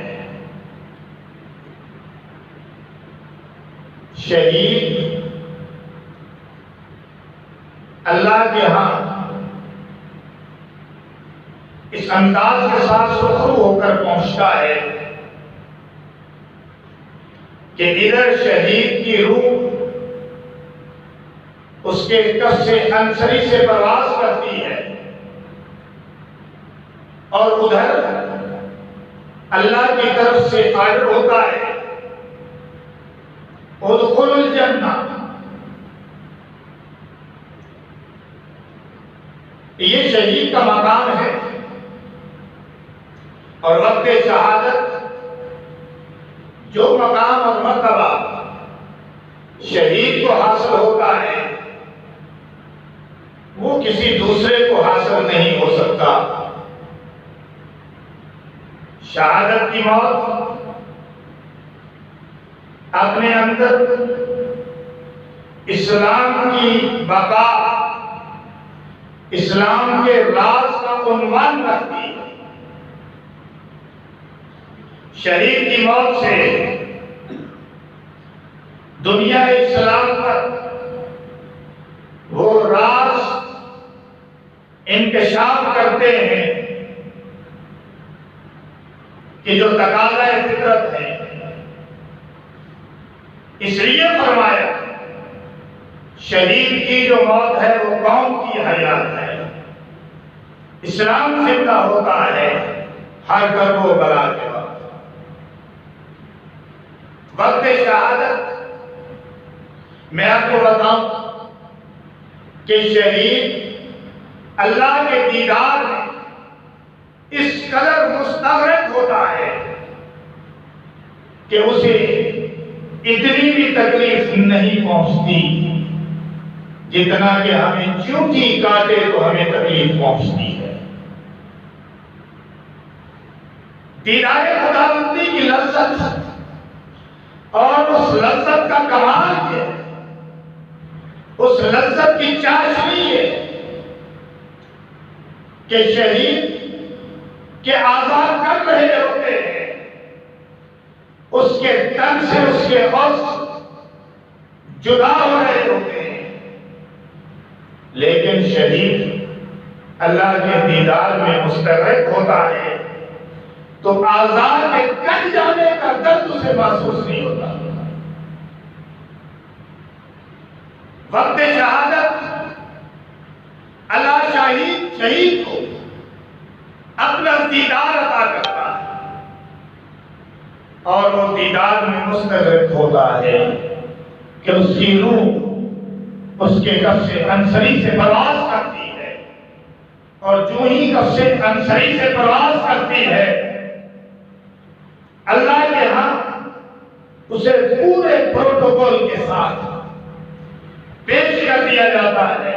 شہید اللہ کے ہاں اس انداز کے ساتھ سرخرو ہو کر پہنچتا ہے کہ ادھر شہید کی روح اس کے کف سے انصری سے پرواز کرتی ہے، اور ادھر اللہ کی طرف سے آرڈر ہوتا ہے ادخلوا الجنہ۔ یہ شہید کا مقام ہے، اور وقت شہادت جو مقام اور مرتبہ شہید کو حاصل ہوتا ہے وہ کسی دوسرے کو حاصل نہیں ہو سکتا۔ شہادت کی موت اپنے اندر اسلام کی بقا، اسلام کے راز کا عنوان رکھتی ہے۔ شہید کی موت سے دنیا اسلام پر وہ راز انکشاف کرتے ہیں کہ جو تقاضۂ فطرت ہے۔ اس لیے فرمایا شہید کی جو موت ہے وہ قوم کی حیات ہے۔ اسلام زندہ ہوتا ہے ہر کرب و بلا کے وقت۔ وقت شہادت میں آپ کو بتاؤں کہ شہید اللہ کے دیدار میں اس قدر مستغرق ہوتا ہے کہ اسے اتنی بھی تکلیف نہیں پہنچتی جتنا کہ ہمیں چونٹی کاٹے تو ہمیں تکلیف پہنچتی ہے۔ دیدار خداوندی کی لذت اور اس لذت کا کمال ہے، اس لذت کی چاشنی ہے کہ شہید کے آزاد کر رہے ہوتے ہیں، اس کے تن سے اس کے عضو جدا ہو رہے ہوتے ہیں، لیکن شہید اللہ کے دیدار میں مستغرق ہوتا ہے تو آزاد کے کٹ جانے کا درد اسے محسوس نہیں ہوتا۔ وقت شہادت اللہ شہید کو اپنا دیدار عطا کرتا ہے اور وہ دیدار میں مستغرق ہوتا ہے کہ اس کی روح اس کے کف سے انصری سے پرواز کرتی ہے، اور جو ہی کف سے انصری سے پرواز کرتی ہے اللہ کے ہاں اسے پورے پروٹوکول کے ساتھ پیش کر دیا جاتا ہے،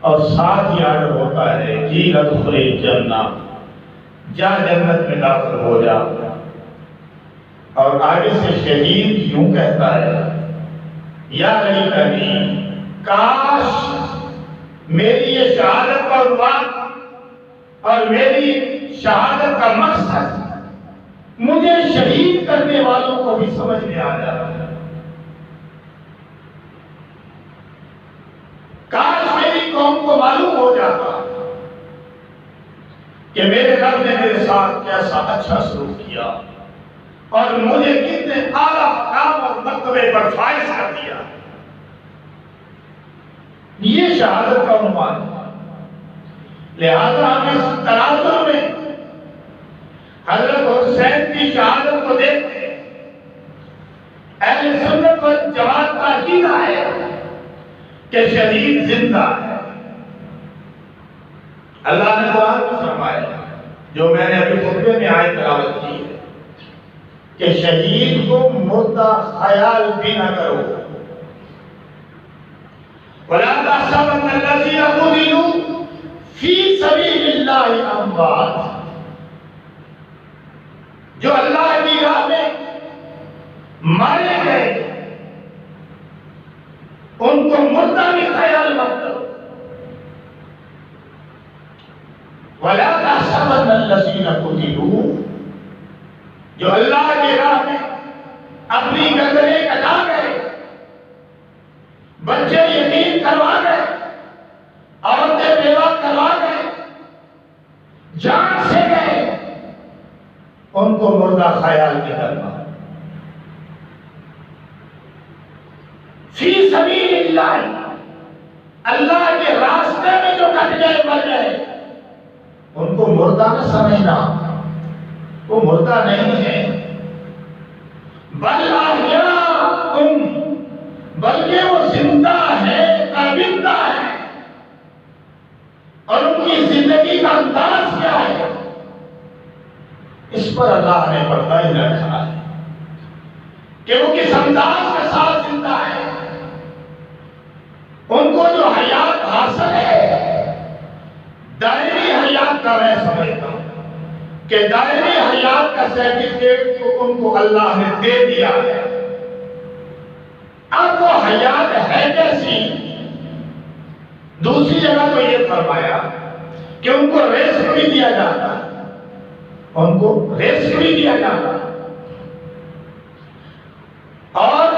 اور ساتھ ہی آرڈر ہوتا ہے کہ ادخل الجنہ، جا جنت میں داخل ہو جا۔ اور آگے سے شہید یوں کہتا ہے یا لیتنی، کاش میری یہ شہادت کا عنوان اور میری شہادت کا مقصد مجھے شہید کرنے والوں کو بھی سمجھ میں آ جاتا ہے۔ کاش میری قوم کو معلوم ہو جاتا کہ میرے رب نے میرے ساتھ کیسا اچھا سلوک کیا اور مجھے کتنے اعلیٰ مقام اور مرتبے پر فائز کر دیا۔ یہ شہادت کا عنوان ہے۔ لہذا ہم اس تناظر میں حضرت حسین کی شہادت کو دیکھتے ہیں۔ اہل سنت والجماعت کا عقیدہ ہے کہ شہید زندہ ہے۔ اللہ نے قرآن میں فرمایا، جو میں نے ابھی خطبے میں آیت تلاوت کی ہے، کہ شہید کو مردہ خیال بھی نہ کرو۔ وَلَا تَحْسَبَنَّ الَّذِينَ قُتِلُوا فِي سَبِيلِ اللَّهِ أَمْوَاتٌ، جو اللہ کی راہ میں مارے گئے ان کو مردہ بھی خیال مت کرو۔ وَلَا تَحْسَبَنَّ الَّذِينَ قُتِلُوا، جو اللہ کی راہ میں اپنی گردنیں کٹا گئے، بچے یتیم کروا گئے، عورتیں بیوہ کروا گئے، جان سے گئے، ان کو مردہ خیال کے کرنا۔ فی سبیل اللہ، اللہ کے راستے میں جو کٹ گئے مر گئے، ان کو مردہ نہ سمجھنا، وہ مردہ نہیں ہے، بل احیاء، بلکہ وہ زندہ ہے، کابندہ ہے۔ اور ان کی زندگی کا انداز کیا ہے، اس پر اللہ نے پردہ ہی رکھا ہے کہ وہ کس انداز کے ساتھ زندہ ہے۔ ان کو جو حیات حاصل ہے، دائمی حیات کا میں سمجھتا ہوں کہ دائمی حیات کا سرٹیفکیٹ تو ان کو اللہ نے دے دیا ہے۔ اب وہ حیات ہے کیسی؟ دوسری جگہ تو یہ فرمایا کہ ان کو رزق بھی دیا جاتا ہے، ان کو رزق بھی دیا جاتا ہے۔ اور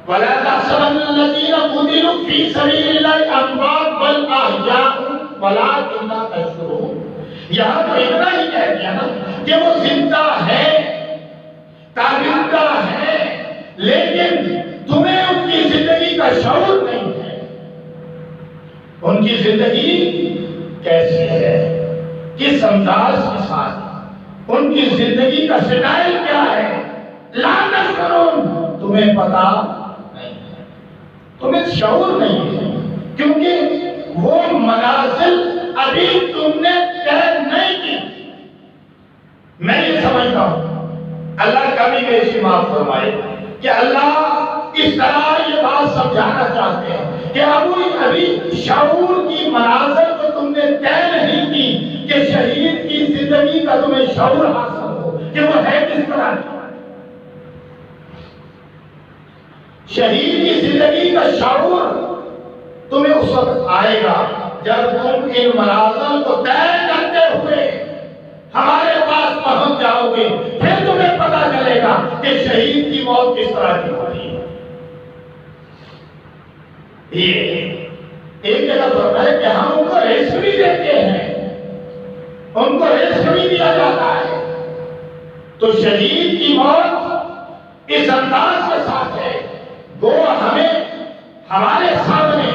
وَلَا تَحْسَبَنَّ الَّذِينَ قُتِلُوا فِي سَبِيلِ اللَّهِ أَمْوَاتٌ بَلْ أَحْيَاءٌ وَلَٰكِن لَّا تَشْعُرُونَ۔ یہاں تو اتنا ہی کہہ دیا نا کہ وہ زندہ ہے، کابندہ ہے، لیکن تمہیں ان کی زندگی کا شعور نہیں ہے۔ ان کی زندگی کیسی ہے، کس انداز کے ساتھ، ان کی زندگی کا سٹائل کیا ہے،
لا تشعرون، تمہیں پتا نہیں ہے، تمہیں شعور نہیں ہے، کیونکہ وہ منازل ابھی تم نے طے نہیں کی۔ میں یہ سمجھتا ہوں اللہ کبھی بھی ایسی معاف فرمائے کہ اللہ اس طرح یہ بات سمجھانا چاہتے ہیں کہ ابھی شعور کی منازل کو تم نے طے نہیں کی کہ شہید کی زندگی کا تمہیں شعور حاصل ہو کہ وہ ہے کس طرح۔ شہید کی زندگی کا شعور تمہیں اس وقت آئے گا جب تم ان منازل کو طے کرتے ہوئے ہمارے پاس پہنچ جاؤ گے، پھر تمہیں پتا چلے گا کہ شہید کی موت کس طرح کی ہوتی ہے۔ یہ ایک جگہ فرمایا ہے کہ ہم ان کو رزق بھی دیتے ہیں، ان کو رزق بھی دیا جاتا ہے۔ تو شہید کی موت اس انداز کے ساتھ ہے، وہ ہمیں ہمارے سامنے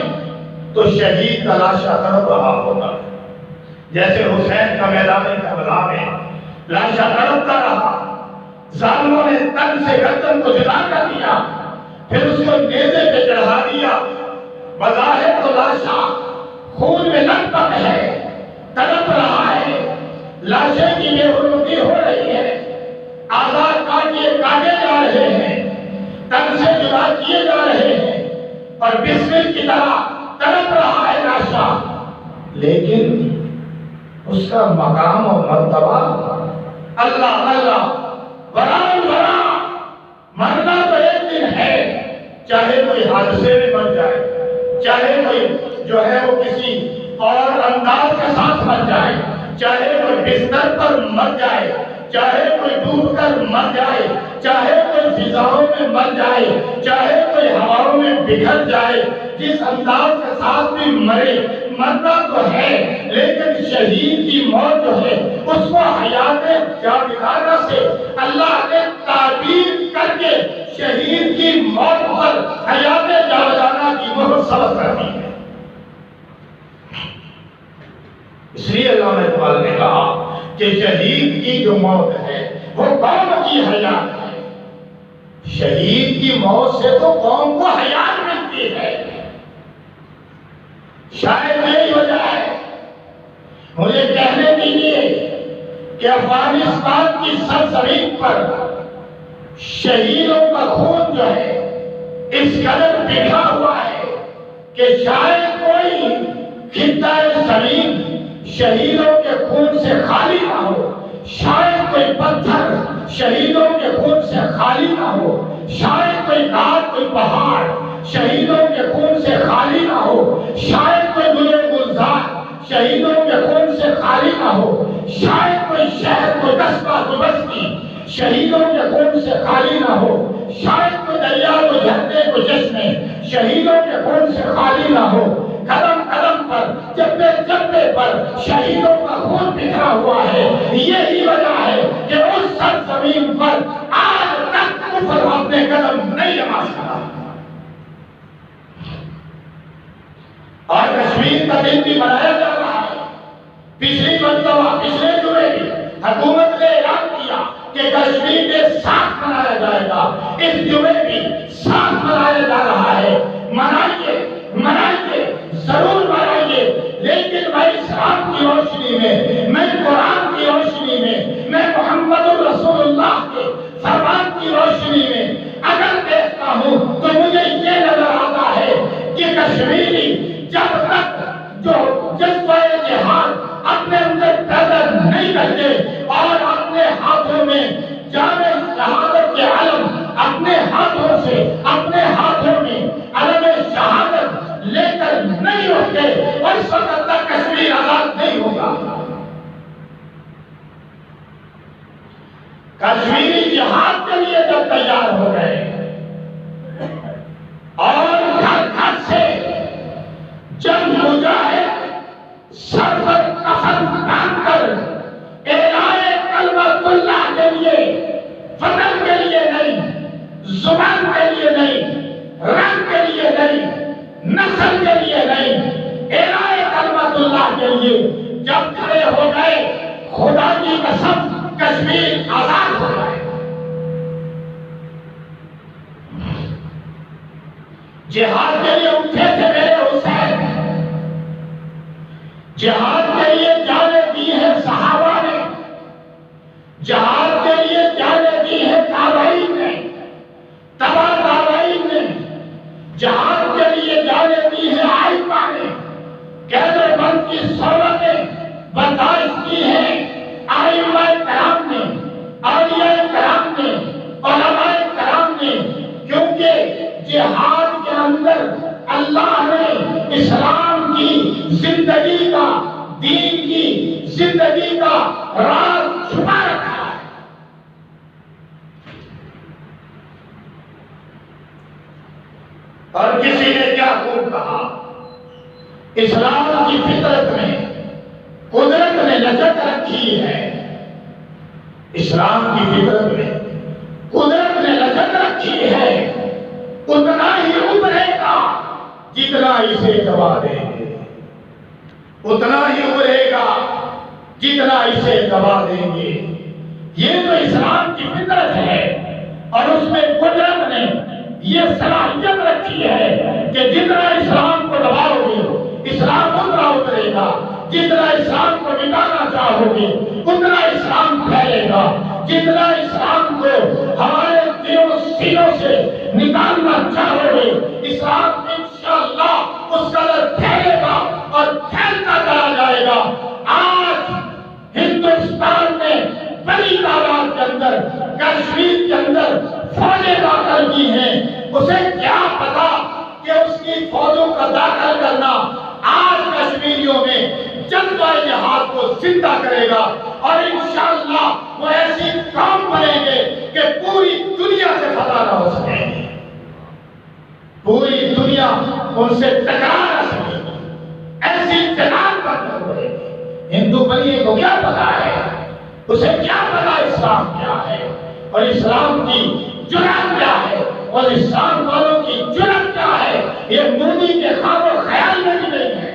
تو شہید کا لاشا تڑپ رہا ہوگا، جیسے حسین کا میدان کربلا میں لاشا تڑپتا رہا، ظالموں نے تن سے گردن کو جدا کر دیا، پھر اس کو نیزے پہ چڑھا دیا، بظاہر تو لاشا خون میں لت پت ہے، تڑپ رہا ہے، لاشیں کی بے حرمتی ہو رہی ہے، آزاد کاٹے جا رہے ہیں، تن سے جدا کیے جا رہے ہیں، اور بسمل کی طرح تڑپ رہا ہے لاشا، لیکن اس کا مقام اور مرتبہ اللہ اللہ برا مرنا تو ایک دن ہے، چاہے کوئی حادثے میں مر جائے، چاہے کوئی جو ہے وہ کسی اور انداز کے ساتھ مر جائے، چاہے کوئی بستر پر مر جائے، چاہے کوئی ڈوب کر مر جائے، چاہے کوئی فضاؤں میں مر جائے، چاہے کوئی ہواؤں میں بکھر جائے، جس انداز کے ساتھ بھی مرے، مرنا تو ہے، لیکن شہید کی موت جو ہے اس کو حیات جاویدانہ سے اللہ نے تعبیر کر کے شہید کی موت پر حیات جاویدانہ کی مہر ثبت کر دی ہے۔ اس لیے علامہ اقبال نے کہا کہ شہید کی جو موت ہے وہ قوم کی حیات ہے، شہید کی موت سے تو قوم کو حیات ملتی ہے۔ شاید یہی وجہ ہے، مجھے کہنے دیجیے کہ افغانستان کی سرزمین پر شہیدوں کا خون جو ہے اس قدر بکھرا ہوا ہے کہ شاید کوئی خطہ زمین شہیدوں کے خون سے خالی نہ ہو، شاید کوئی پتھر شہیدوں کے خون سے خالی نہ ہو، شاید کوئی گھاٹ کوئی پہاڑ شہیدوں کے خون سے خالی نہ ہو، شاید کوئی گلزار شہیدوں کے خون سے خالی نہ ہو، شاید کوئی شہر کوئی قصبہ کوئی بستی شہیدوں کے خون سے خالی نہ ہو، شاید کوئی دریا کوئی جھرنے کوئی چشمے شہیدوں کے خون سے خالی نہ ہو۔ قدم قدم پر جبے جبے پر شہیدوں کا خون بکھرا ہوا ہے، یہی وجہ ہے کہ اس سرزمین پر آج تک کفر اپنے قدم نہیں جما سکا۔ اور کشمیر کا دن بھی منایا جا رہا ہے، پچھلی مرتبہ پچھلے جمعے بھی حکومت نے اعلان کیا کہ کشمیر میں 7 منایا جائے گا، اس جمعے بھی 7 منایا جا رہا ہے۔ منائیے منائیے ضرور منائیے، لیکن میں اسلام کی روشنی میں قرآن کی روشنی میں محمد الرسول اللہ کے فرمان کی روشنی میں اگر دیکھتا ہوں تو مجھے یہ نظر آتا ہے کہ کشمیری جب تک جو جذبہ جہاد اپنے اندر پیدا نہیں کرتے اور اپنے ہاتھوں میں جامع شہادت کے علم اپنے ہاتھوں سے اپنے ہاتھوں میں علم شہادت لے کر نہیں ہوتے، اور اس وقت تک کشمیر آزاد نہیں ہوگا۔ کشمیری جہاد کے لیے جب تیار ہو گئے اور گھر گھر سے جنگ مجاہد سر پر کفن باندھ کر اعلان کلمۃ اللہ کے لیے، وطن کے لیے نہیں، زبان کے لیے نہیں، رنگ کے لیے نہیں، نسل کے لیے نہیں، اعلان کلمۃ اللہ کے لیے جب کھڑے ہو گئے، خدا کی قسم کشمیر آزاد ہو گئے۔ جہاد کے لیے اٹھے تھے میرے حسین، جہاد کے لیے جانیں دی ہے صحابہ نے، جہاد کے لیے جانیں دی ہے تابعین نے، تبع تابعین نے، جہاد کے لیے جانیں دی ہے ائمہ نے، قید و بند کی صورتیں برداشت کی ہے ائمہ کرام نے، اولیاء کرام نے، علماء کرام نے، کیونکہ جہاد کے اندر اللہ نے اسلام کی زندگی کا، دین کی زندگی کا راز چھپا رکھا ہے۔ اور کسی نے کیا خوب کہا، اسلام کی فطرت میں قدرت نے لچک رکھی ہے، اسلام کی فطرت میں قدرت نے لچک رکھی ہے، اتنا ہی ابھرے گا جتنا اسے دبا دیں گے، اتنا ہی ابھرے گا جتنا اسے دبا دیں گے۔ یہ تو اسلام کی فطرت ہے، اور اس میں قدرت نے یہ صلاحیت رکھی ہے کہ جتنا اسلام کو دباؤ گے اسلام اتنا ابھرے گا، جتنا اسلام کو مٹانا چاہو گے اتنا اسلام پھیلے گا، جتنا اسلام کو ہمارے دلوں سینوں سے نکالنا چاہو گے اسلام انشاءاللہ اس قدر پھیلے گا اور پھیلتا چلا جائے گا۔ آج ہندوستان میں بڑی تعداد کے اندر، کشمیر کے اندر فوجیں داخل کی ہیں، اسے کیا پتا کہ اس کی فوجوں کا داخل کرنا آج کشمیریوں میں جذبہ جہاد کو زندہ کرے گا، اور انشاءاللہ وہ ایسی قوم بنیں گے کہ پوری دنیا سے فتح نہ ہو سکے گی، پوری دنیا ان سے ٹکرا نہ سکے گی، ایسی جلال پر ہوئے گی۔ ہندو بنیے کو کیا پتا ہے، اسے کیا پتا اسلام کیا ہے اور اسلام کی جرات کیا ہے اور اسلام والوں کی جرات کیا ہے، یہ مودی کے خواب و خیال میں بھی نہیں ہے۔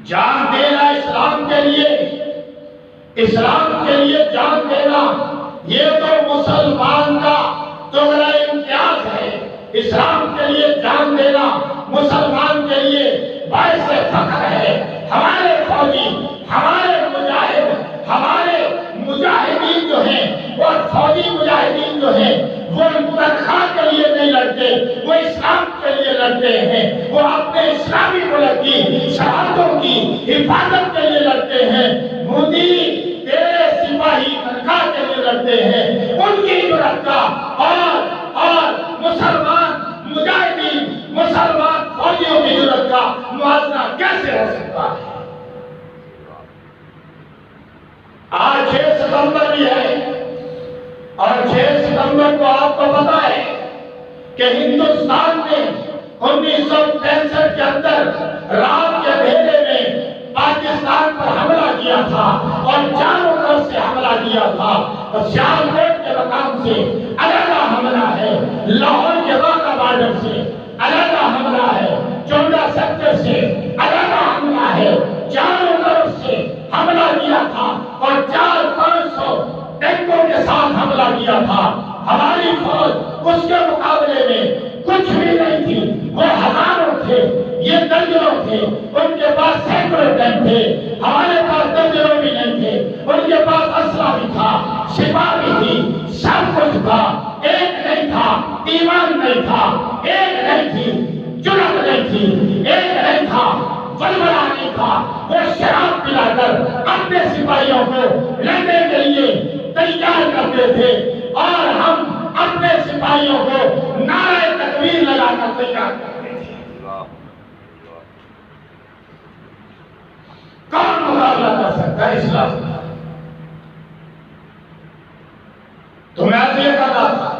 جان دینا اسلام کے لیے، اسلام کے لیے جان دینا یہ تو مسلمان کا تغرا امتیاز ہے، اسلام کے لیے جان دینا مسلمان کے لیے باعث فخر ہے۔ ہمارے فوجی، ہمارے مجاہد، ہمارے مجاہدین جو ہیں وہ فوجی مجاہدین جو ہیں وہ تنخواہ کے لیے نہیں لڑتے، وہ اسلام کے لیے لڑتے ہیں، وہ اپنے اسلامی ملک کی سرحدوں کی حفاظت کے لیے لڑتے ہیں۔ مودی تیرے سپاہی تنخواہ کے لیے لڑتے ہیں، ان کی جرات کا اور مسلمان مجاہدین، مسلمان فوجیوں کی جرات کا موازنہ کیسے ہو سکتا ہے؟ آج 6 ستمبر بھی ہے، اور 6 ستمبر کو آپ کو پتا ہے کہ ہندوستان نے 1965 کے اندر رات کے اندھیرے میں پاکستان پر حملہ کیا تھا اور چاروں طرف سے حملہ کیا تھا، اور سیالکوٹ کے مقام سے علیحدہ حملہ ہے، لاہور کے واقع بارڈر سے علیحدہ حملہ ہے، چونڈا سیکٹر سے علیحدہ حملہ ہے، چاروں طرف سے حملہ کیا تھا اور 400-500 ٹینکوں کے ساتھ حملہ کیا تھا۔ ہماری فوج اس کے مقابلے میں کچھ بھی نہیں تھی، وہ ہزاروں تھے، یہ درجنوں تھے، ان کے پاس سینکڑوں ٹینک تھے، ہمارے پاس درجنوں بھی نہیں تھے، ان کے پاس اسلحہ بھی تھا، سپاہ بھی تھی، سب کچھ تھا، ایک نہیں تھا، ایمان نہیں تھا، ایک نہیں تھی، جرأت نہیں تھی، ایک نہیں تھا، بلبلا نہیں تھا، وہ شراب پلا کر اپنے سپاہیوں کو لڑنے کے لیے تیار کرتے تھے، اور ہم اپنے سپاہیوں کو نعرہ تکبیر لگا کر تیار کرتے تھے۔ کون مقابلہ کر سکتا ہے اسلام کا؟ تو میں آپ یہ کہا تھا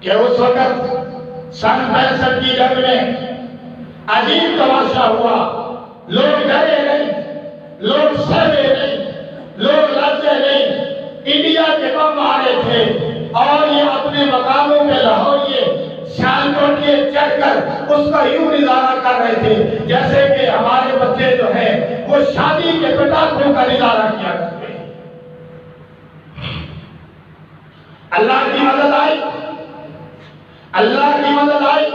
کہ اس وقت سن 65 کی جنگ میں عجیب تماشا ہوا، لوگ ڈرے نہیں، لوگ سہمے نہیں، لوگ لرزے نہیں، انڈیا کے بم آ رہے تھے اور یہ اپنے مقاموں میں لاہوریے سیالکوٹ کے چڑھ کر اس کا یوں نظارہ کر رہے تھے جیسے کہ ہمارے بچے جو ہیں وہ شادی کے پٹاخوں کا نظارہ کیا کرتے ہیں۔ اللہ کی مدد آئی، اللہ کی مدد آئی،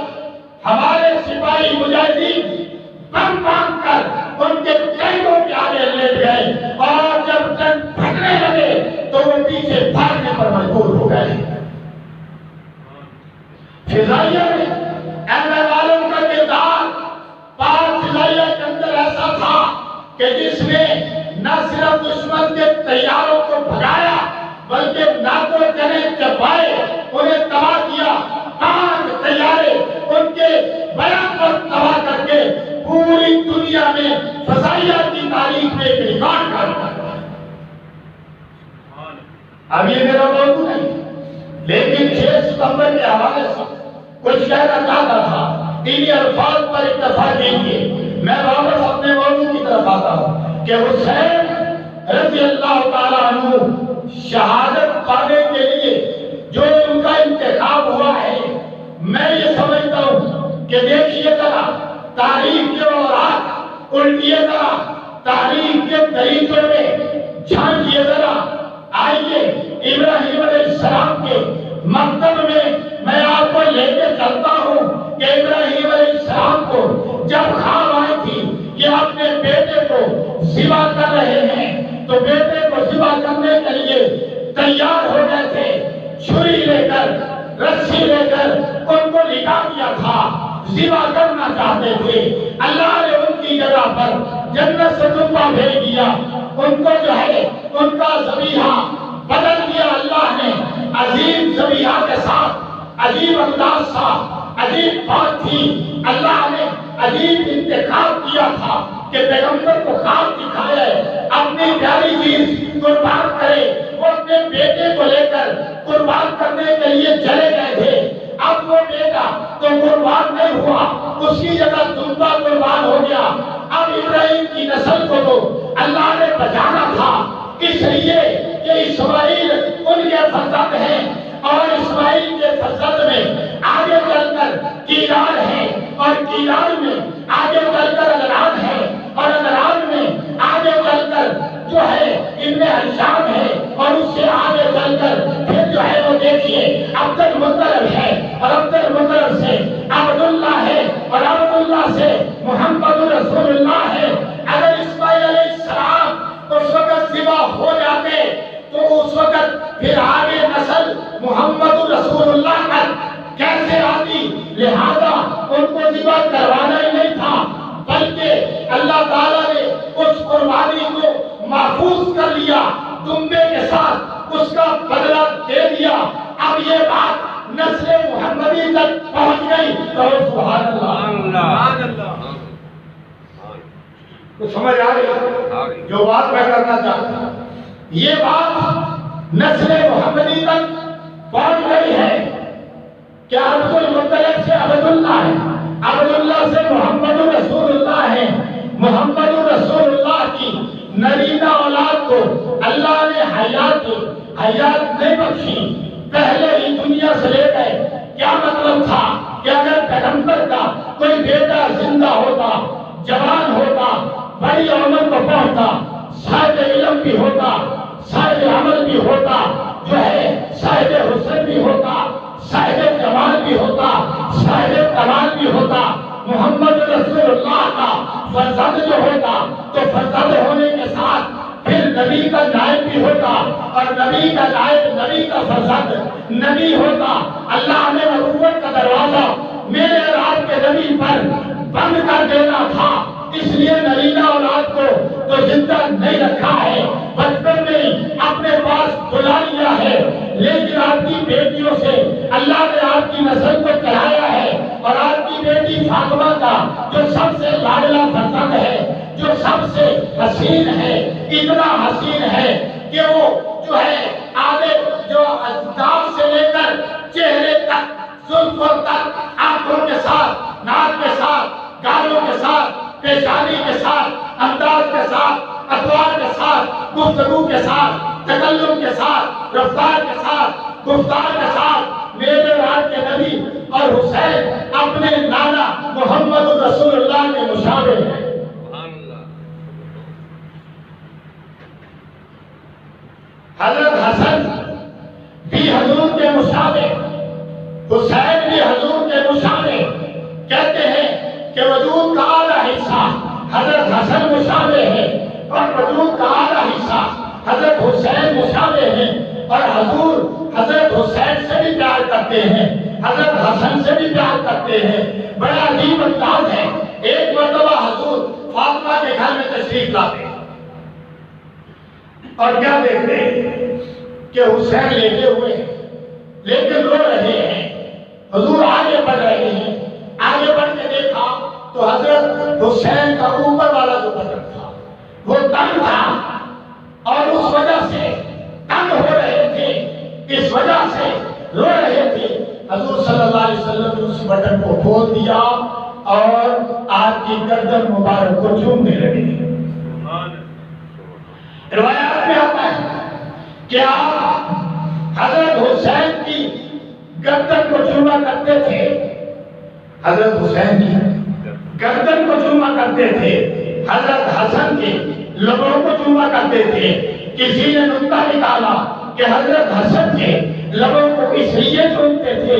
ہمارے سپاہی مجاہدین بم باندھ کر ان کے ٹینکوں کے آگے لیٹ گئے، اور جب ٹینک پھٹنے لگے تو وہ پیچھے بھاگنے پر مجبور ہو گئے۔ فضائیہ میں اہل والوں کا کردار پاک فضائیہ کے اندر ایسا تھا کہ جس نے نہ صرف دشمن کے طیاروں کو بھگایا بلکہ ناکو چنے چپائے، انہیں تباہ کیا۔ 5 طیارے ان کے بیان پر تباہ کر کے پوری دنیا میں فضائیہ کی تاریخ میں ایک ریکارڈ کر دیا۔ اب یہ میرا موضوع نہیں، لیکن 6 ستمبر کے حوالے سے کچھ کہنا چاہتا تھا۔ انہی الفاظ پر اکتفا کیجیے، میں واپس اپنے موضوع کی طرف آتا ہوں کہ حسین رضی اللہ تعالیٰ عنہ شہادت پانے کے لیے جو ان کا انتخاب ہوا ہے، میں یہ سمجھتا ہوں کہ دیکھیے ذرا تاریخ کے اوراق الٹیے، ذرا تاریخ کے طریقوں میں جھانکیے، ذرا آئیے ابراہیم علیہ السلام کے مکتب میں آپ کو لے کے چلتا ہوں کہ ابراہیم علیہ السلام کو جب خواب آئی تھی کہ اپنے بیٹے کو ذبح کر رہے ہیں تو بیٹے کو ذبح کرنے کے لیے تیار ہو گئے تھے، چھری لے کر رسی لے کر ان کو لٹا دیا تھا، ذبح کرنا چاہتے تھے۔ اللہ نے ان کی جگہ پر جنت سے تحفہ بھیج دیا، ان کو جو ہے ان کا ذبیحہ بدل دیا اللہ نے عظیم ذبیحہ کے ساتھ، عجیب انداز تھا، عجیب بات تھی۔ اللہ نے عجیب انتخاب کیا تھا کہ پیغمبر کو خواب دکھایا ہے، اپنی پیاری چیز قربان کرے۔ وہ اپنے بیٹے کو لے کر قربان کرنے کے لیے چلے گئے تھے۔ اب وہ بیٹا تو قربان نہیں ہوا، اس کی جگہ دمبا قربان ہو گیا۔ اب ابراہیم کی نسل کو تو اللہ نے بچانا تھا، اس لیے کہ اسماعیل ان کے فرزند ہیں، اور اسماعیل کے فرزند میں آگے چل کر کیلان ہے، اور کیلان میں آگے چل کر عدنان ہے، اور عدنان میں آگے چل کر جو ہے ابن ہشام ہے، اور اس سے آگے چل کر پھر جو ہے وہ دیکھیے عبد المطلب ہے، اور عبد المطلب سے عبداللہ ہے، اور عبداللہ سے محمد رسول اللہ ہے۔ اگر اسماعیل علیہ السلام اس وقت ذبح ہو جاتے تو اس وقت پھر آگے نسل محمد رسول اللہ تک کیسے آتی؟ لہذا ان کو ذبح کروانا ہی نہیں تھا، بلکہ اللہ تعالیٰ نے اس قربانی کو محفوظ کر لیا، دمبے کے ساتھ اس کا بدلہ دے دیا۔ اب یہ بات نسل محمدی تک پہنچ گئی، کہو سبحان اللہ۔ تو سمجھ آ رہی جو بات میں کرنا چاہتا ہوں، یہ بات نسل محمدی تک پہنچ گئی ہے کہ عبد المطلب سے عبداللہ ہے، عبداللہ سے محمد رسول اللہ ہے۔ محمد رسول اللہ کی نرینہ اولاد کو اللہ نے حیات نہیں بخشی، پہلے ہی دنیا سے لے گئے۔ کیا مطلب تھا کہ اگر پیغمبر کا کوئی بیٹا زندہ ہوتا، جوان ہوتا، بڑی عمر کو پہنچتا، صاحب علم بھی ہوتا، صاحب عمل بھی ہوتا، جو ہے صاحب حسن بھی ہوتا، صاحب جمال بھی ہوتا، صاحب کمال بھی ہوتا، محمد رسول اللہ کا فرزند جو ہوتا تو فرزند ہونے کے ساتھ پھر نبی کا نائب بھی ہوتا، اور نبی کا نائب نبی کا فرزند نبی ہوتا۔ اللہ نے نبوت کا دروازہ میرے اور آپ کے نبی پر بند کر دینا تھا، اس لیے نرینہ اولاد کو تو زندہ نہیں رکھا ہے، بچپن میں اپنے پاس بلا لیا ہے، لیکن آپ کی بیٹیوں سے اللہ نے آپ کی نسل کو چڑھایا ہے، اور آپ کی بیٹی فاطمہ کا جو سب سے لاڈلا فرزند ہے، جو سب سے حسین ہے، اتنا حسین ہے کہ وہ جو ہے آگے جو اجداف سے لے کر چہرے تک، زلفوں تک، آنکھوں کے ساتھ، ناک کے ساتھ، گالوں کے ساتھ، پیشانی کے ساتھ، انداز کے ساتھ، اطوار کے ساتھ، گفتگو کے ساتھ، تکلم کے ساتھ، رفتار کے ساتھ، گفتار کے ساتھ میرے رات کے نبی اور حسین اپنے نانا محمد رسول اللہ کے مشابہ ہیں۔ حضرت حسن بھی حضور کے مشابہ، حسین بھی حضور کے مشابہ کہتے ہیں کہ وجود کا اعلیٰ حصہ حضرت حسن مشابہ ہے اور وجود کا اعلیٰ حصہ حضرت حسین مشابہ ہے، اور حضور حضرت حسین سے بھی پیار کرتے ہیں، حضرت حسن سے بھی پیار کرتے ہیں۔ بڑا عجیب انداز ہے۔ ایک مرتبہ حضور فاطمہ کے گھر میں تشریف لاتے ہیں اور کیا دیکھتے ہیں کہ حسین لیٹے ہوئے ہیں لیکن رو رہے ہیں۔ حضور آگے بڑھ رہے ہیں، آگے بڑھ کے دیکھا تو حضرت حسین کا اوپر والا جو بدن تھا وہ تنگ تھا اور اس وجہ سے تنگ ہو رہے تھے، اس وجہ سے رو رہے تھے۔ حضور صلی اللہ علیہ وسلم نے اس بٹن کو کھول دیا اور آپ کی گردن مبارک کو چومنے لگے۔ روایات میں آتا ہے کہ آپ حضرت حسین کی گردن کو چوما کرتے تھے، حضرت حسین کی گردن کو چوما کرتے تھے، حضرت حسن کے لبوں کو چوما کرتے تھے۔ کسی نے نکتہ نکالا کہ حضرت حسن کے لبوں کو اس لیے چومتے تھے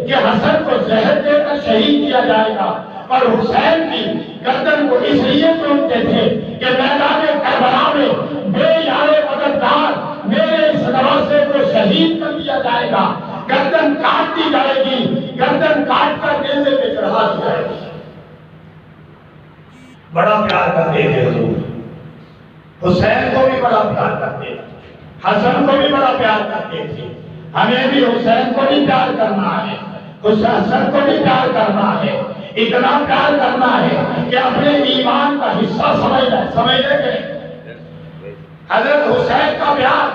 کہ حسن کو زہر دے کر شہید کیا جائے گا، اور حسین کی گردن کو اس لیے چومتے تھے کہ میدان کربلا میں بے یار مددگار میرے اس نواسے کو شہید کر دیا جائے گا، گردن کاٹ دی جائے گی، گردن کاٹ کر نیزے پہ چڑھا دی جائے گی۔ بڑا پیار کرتے تھے حضور، حسین کو بھی بڑا پیار کرتے تھے، حسن کو بھی بڑا پیار کرتے تھے۔ ہمیں بھی حسین کو بھی پیار کرنا ہے، حسن کو بھی پیار کرنا ہے، اتنا پیار کرنا ہے کہ اپنے ایمان کا حصہ سمجھ لیں گے۔ حضرت حسین کا پیار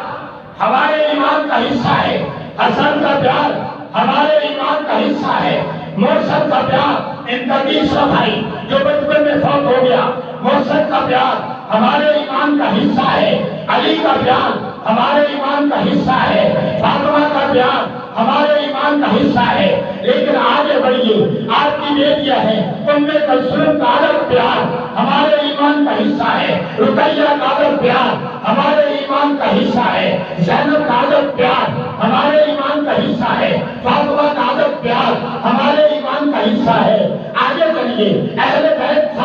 ہمارے ایمان کا حصہ ہے، حسن کا پیار ہمارے ایمان کا حصہ ہے، محسن کا پیار ان کا تیسرا بھائی جو بچپن میں فوت ہو گیا، محسن کا پیار ہمارے ایمان کا حصہ ہے، علی کا پیار ہمارے ایمان کا حصہ ہے، فاطمہ کا پیار ہمارے ایمان کا حصہ ہے۔ لیکن آگے بڑھیے، آپ کی بیٹیاں ہیں، ام کلثوم کا الگ پیار ہمارے ایمان کا حصہ ہے، رقیہ کا الگ پیار ہمارے ایمان کا حصہ ہے، زینب کا الگ پیار ہمارے ایمان کا حصہ ہے، فاطمہ کا الگ پیار ہمارے ایمان کا حصہ ہے۔ آگے بڑھیے، اہل بیت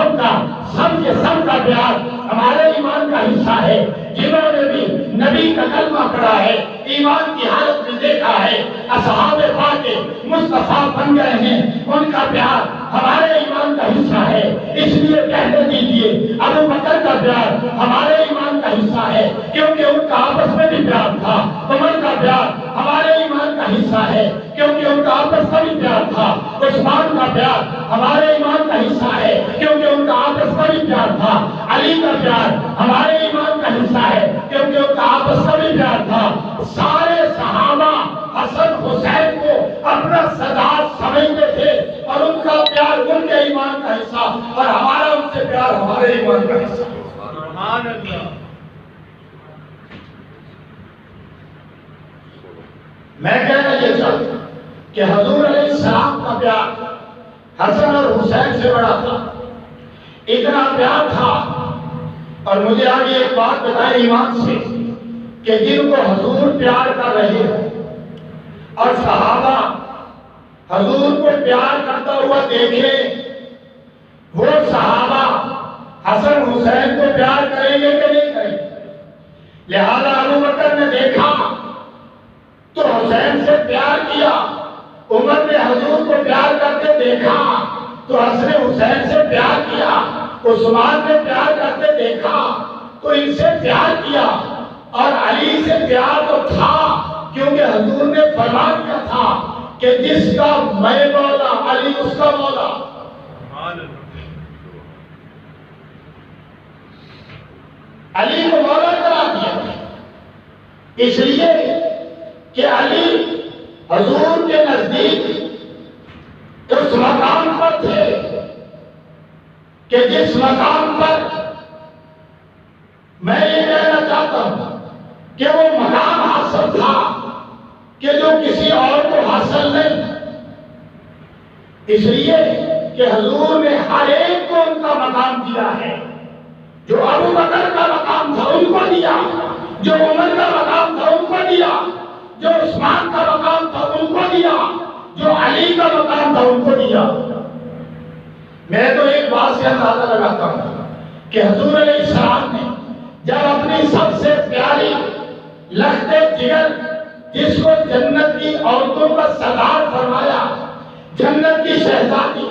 سب کے سب کا پیار ہمارے ایمان کا حصہ ہے۔ جنہوں نے بھی نبی کا کلمہ پڑھا ہے، ایمان کی حالت میں دیکھا ہے اصحاب پاک مصطفیٰ بن گئے ہیں، ان کا پیار ہمارے ایمان کا حصہ ہے۔ اس لیے کہنے دیجیے ابو بکر کا پیار ہمارے ایمان کا حصہ ہے، کیونکہ ان کا آپس میں بھی پیار تھا۔ عمر کا پیار ہمارے ایمان کا حصہ ہے، کیونکہ ان کا آپس میں بھی پیار تھا۔ عثمان کا پیار ہمارے ایمان کا حصہ ہے، کیونکہ ان کا آپس میں بھی پیار تھا۔ علی کا پیار ہمارے ایمان کا حصہ ہے، کیونکہ ان کا آپس میں بھی پیار تھا۔ سارے صحابہ حسن حسین کو اپنا سادات سمجھتے تھے اور ان کا پیار ان کے ایمان کا حصہ اور ہمارا ان سے پیار ہمارے ایمان کا حصہ۔ سبحان اللہ۔ میں کہنا یہ چاہتا کہ حضور علیہ السلام کا پیار حسن اور حسین سے بڑا تھا، اتنا پیار تھا۔ اور مجھے آگے ایک بات بتائیں ایمان سے کہ جن کو حضور پیار کر رہے ہیں اور صحابہ حضور کو پیار کرتا ہوا دیکھیں، وہ صحابہ حسن حسین کو پیار کریں گے کہ نہیں کریں گے؟ لہذا ابو بکر نے دیکھا تو حسین سے پیار کیا، عمر نے حضور کو پیار کرتے دیکھا تو حسن حسین سے پیار کیا، عثمان نے پیار کرتے دیکھا تو ان سے پیار کیا، اور علی سے پیار تو تھا کیونکہ حضور نے فرما دیا تھا کہ جس کا میں مولا علی اس کا مولا۔ علی کو مولا کرا دیا، اس لیے کہ علی حضور کے نزدیک اس مقام پر تھے کہ جس مقام پر میں یہ کہنا چاہتا ہوں کہ وہ مقام حاصل تھا کہ جو کسی اور کو حاصل نہیں، اس لیے کہ حضور نے ہر ایک کو ان کا مقام دیا ہے۔ جو ابو بکر کا مقام تھا ان کو دیا، جو عمر کا مقام تھا ان کو دیا، جو عثمان کا مقام تھا ان کو دیا، جو علی کا مقام تھا ان کو دیا۔ میں تو ایک بات سے اندازہ لگاتا ہوں کہ حضور علیہ السلام نے جب اپنی سب سے پیاری لخت جگر جس کو جنت کی عورتوں کا سردار فرمایا، جنت کی شہزادی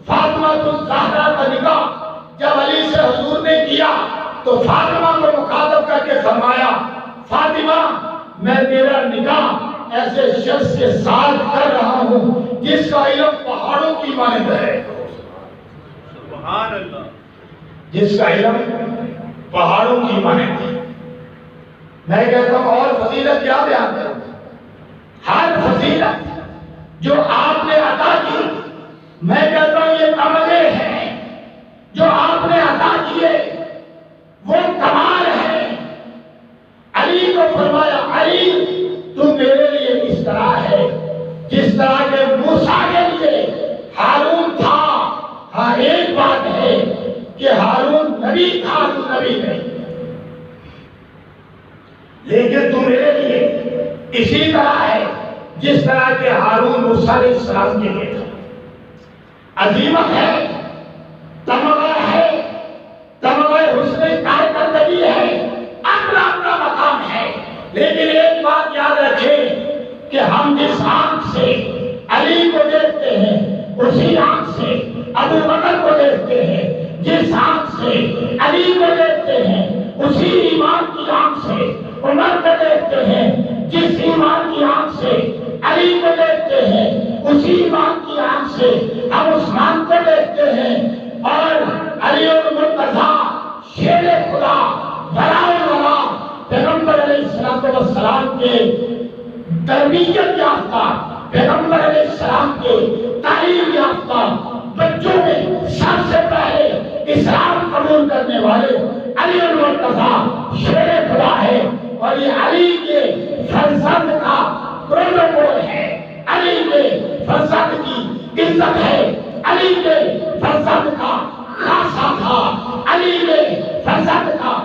فاطمہ الزہرا کا نکاح جب علی سے حضور نے کیا تو فاطمہ کو مخاطب کر کے فرمایا، فاطمہ میں تیرا نکاح ایسے شخص کے ساتھ کر رہا ہوں جس کا علم پہاڑوں کی مانند ہے۔ سبحان اللہ، جس کا علم پہاڑوں کی مانند ہے۔ میں کہتا ہوں اور فضیلت کیا بیان کروں؟ ہر فضیلت جو آپ نے عطا کی، میں کہتا ہوں یہ تمغے ہیں جو آپ نے عطا کیے، وہ کمال ہے۔ علی کو فرمایا، علی تم میرے لیے اس طرح ہے جس طرح کے موسیٰ کے لیے ہارون تھا۔ ہاں ایک بات ہے کہ ہارون نبی تھا، تو نبی نہیں، لیکن تم میرے لیے اسی طرح ہے جس طرح کے ہارون موسیٰ علیہ السلام کے لیے تھا۔ عظیمت ہے، تمغہ ہے، تمغہ حسن کارکردگی ہے، اپنا اپنا مقام ہے۔ لیکن ایک بات یاد رکھیں کہ ہم جس آنکھ سے علی کو دیکھتے ہیں اسی آنکھ سے ابو بکر کو دیکھتے ہیں، جس آنکھ سے علی کو دیکھتے ہیں اسی ایمان کی آنکھ سے عمر کو دیکھتے ہیں، جس ایمان کی آنکھ سے علی کو دیکھتے ہیں اسی ایمان کی آنکھ سے ہم عثمان کو دیکھتے ہیں۔ اور علی المرتضیٰ شیر خدا ولا ولا پیغمبر علیہ السلام کے تربیت یافتہ، پیغمبر علیہ السلام کے تعلیم یافتہ بچوں میں سب سے پہلے اسلام قبول کرنے والے علی المرتضیٰ شیر خدا ہے۔ اور یہ علی کے فرزند کا پروٹوکول ہے، علی کے فرزند کی عزت ہے، علی کے فرزند کا خاصہ تھا، علی کے فرزند کا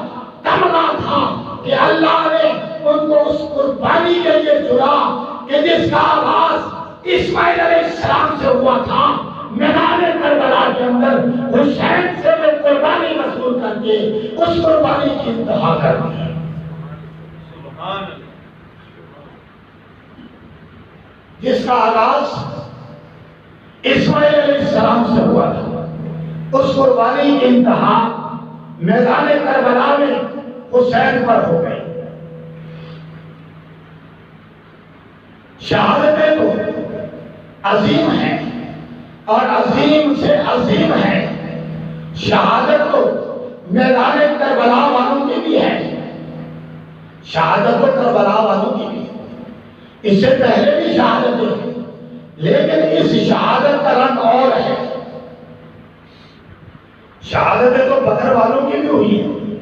تمغہ تھا کہ اللہ نے ان کو اس قربانی کے لیے چنا کہ جس کا آغاز اسماعیل علیہ السلام سے ہوا تھا۔ میدان کربلا کے اندر حسین سے وہ قربانی وصول کر کے اس قربانی کی انتہا کر دی۔ جس کا آغاز اسماعیل علیہ السلام سے ہوا تھا، اس قربانی کی انتہا میدان کربلا میں حسین پر ہو گئی۔ شہادتیں تو عظیم ہیں اور عظیم سے عظیم ہے، شہادت تو میدان کربلا والوں کی بھی ہے، شہادت تو کربلا والوں کی بھی ہے، اس سے پہلے بھی شہادتیں ہیں، لیکن اس شہادت کا رنگ اور ہے۔ شہادتیں تو بدر والوں کی بھی ہوئی ہیں،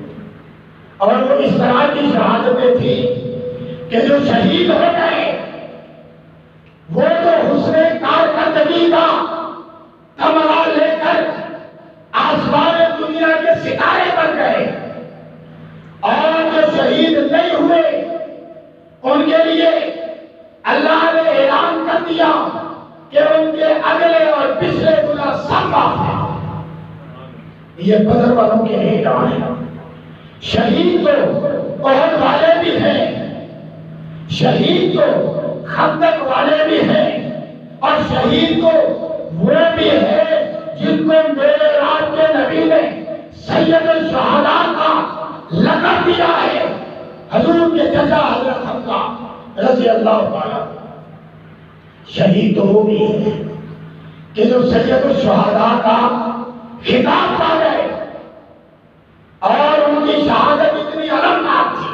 اور وہ اس طرح کی شہادتیں تھیں کہ جو شہید ہو گئے وہ تو حسن کارکردگی کا تمغہ لے کر آسمان دنیا کے ستارے بن گئے، اور جو شہید نہیں ہوئے ان کے لیے اللہ نے اعلان کر دیا کہ ان کے اگلے اور پچھلے گناہ سب معاف ہیں۔ یہ بدر والوں کے لیے اعلان ہے۔ شہید تو احد والے بھی ہیں، شہید تو خندق والے بھی ہیں، اور شہید تو وہ بھی ہے جن کو میرے رات کے نبی نے سید الشہداء کا لقب دیا ہے، حضور کے چچا حضرت حمزہ رضی اللہ تعالیٰ۔ شہید تو وہ بھی ہے کہ جو سید الشہداء کا خطاب پا گئے، اور ان کی شہادت اتنی علمناک تھی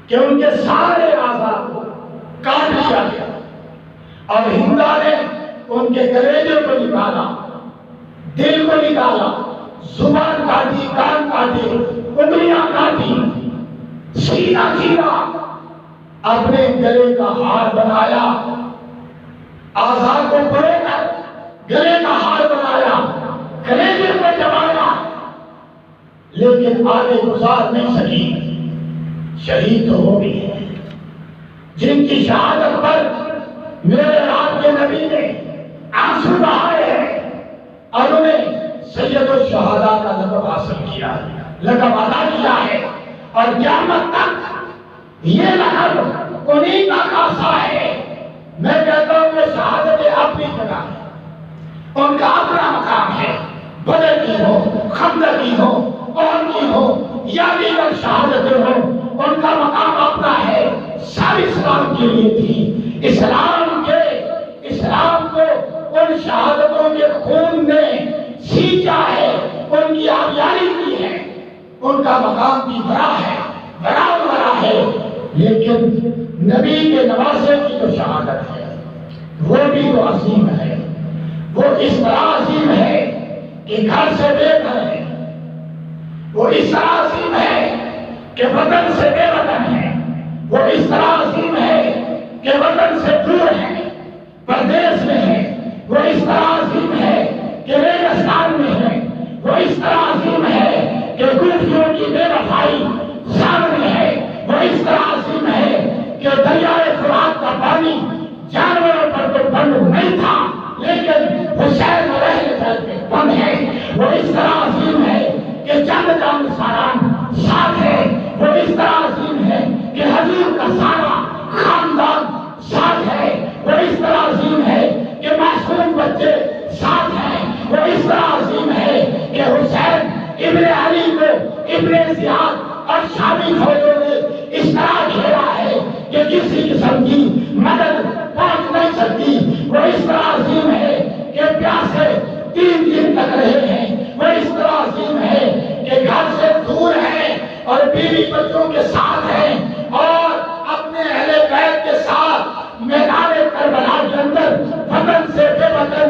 کہ ان کے سارے اعضاء کو کاٹ لیا گیا، اور ہندا نے ان کے کلیجے کو نکالا، دل کو نکالا، زبان کاٹی، کان کاٹی، انگلیاں کاٹی، سینہ چیرا، اپنے گلے کا ہار بنایا، اعضاء کو پڑے کر گلے کا ہار بنایا، کلیجے کو جمایا، لیکن آگے گزار نہیں سکی۔ شہید تو وہ بھی ہے جن کی شہادت پر میرے رات کے نبی نے آنسو بہائے ہیں اور انہیں سید الشہداء کا لقب حاصل کیا ہے، لقب ادا کیا ہے، اور قیامت تک یہ لقب انہیں کا خاصہ ہے۔ میں کہتا ہوں کہ شہادت اپنی جگہ ہے، ان کا اپنا مقام ہے، بدر کی ہو، خندق کی ہو، احد کی ہو یا دیگر شہادتیں ہو، ان کا مقام اپنا ہے۔ سب اسلام کے لیے تھی، اسلام کو ان شہادتوں کے خون نے سینچا ہے، ان کی آبیاری کی ہے، ان کا مقام بھی بڑا ہے، بڑا ہے، لیکن نبی کے نواسے کی جو شہادت ہے وہ بھی تو عظیم ہے، وہ اس طرح عظیم ہے کہ گھر سے بے گھر ہے، وہ اس طرح عظیم ہے کہ وطن سے بے وطن ہے، وہ اس طرح عظیم ہے کہ وطن سے دور ہے، پردیس میں ہے، وہ اس طرح عظیم ہے کہ ریگستان میں ہے، وہ اس طرح عظیم ہے کہ گلفیوں کی بے وفائی سامنے ہے، وہ اس طرح عظیم ہے کہ دریائے فرات کا پانی جانوروں پر تو بند نہیں تھا لیکن حسین اور اہل بیت میں بند ہے، وہ اس طرح عظیم ہے کہ چند جان ساران ساتھ ہے، وہ اس طرح عظیم ہے کہ حضور کا سارا خاندان ساتھ ہے، وہ اس طرح عظیم ہے کہ معصوم بچے ساتھ ہیں، وہ اس طرح عظیم ہے کہ حسین ابن علی کو ابن زیاد اور شامی فوجوں نے اس طرح گھیرا ہے کہ کسی قسم کی مدد پہنچ نہیں سکتی، وہ اس طرح عظیم ہے کہ پیاسے 3 دن تک رہے ہیں، وہ اس طرح عظیم ہے کہ گھر سے دور ہیں اور بیوی بچوں کے ساتھ ہیں اور اپنے اہل بیت کے ساتھ میدان کربلا کے اندر وطن سے بے وطن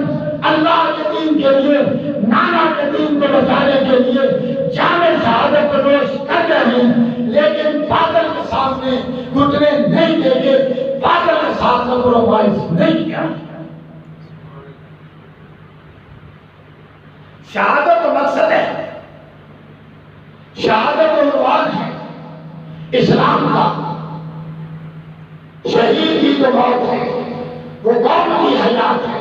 اللہ کے دین کے لیے، نانا کے دین کو بچانے کے لیے جامع شہادت کو نوش کر رہے ہیں، لیکن باطل کے سامنے گھٹنے نہیں دیں گے، باطل کے ساتھ کمپرومائز نہیں کیا۔ شہادت تو مقصد ہے، شہادت عنوان ہے اسلام کا، شہید کی جو موت ہے وہ قوم کی حیات ہے،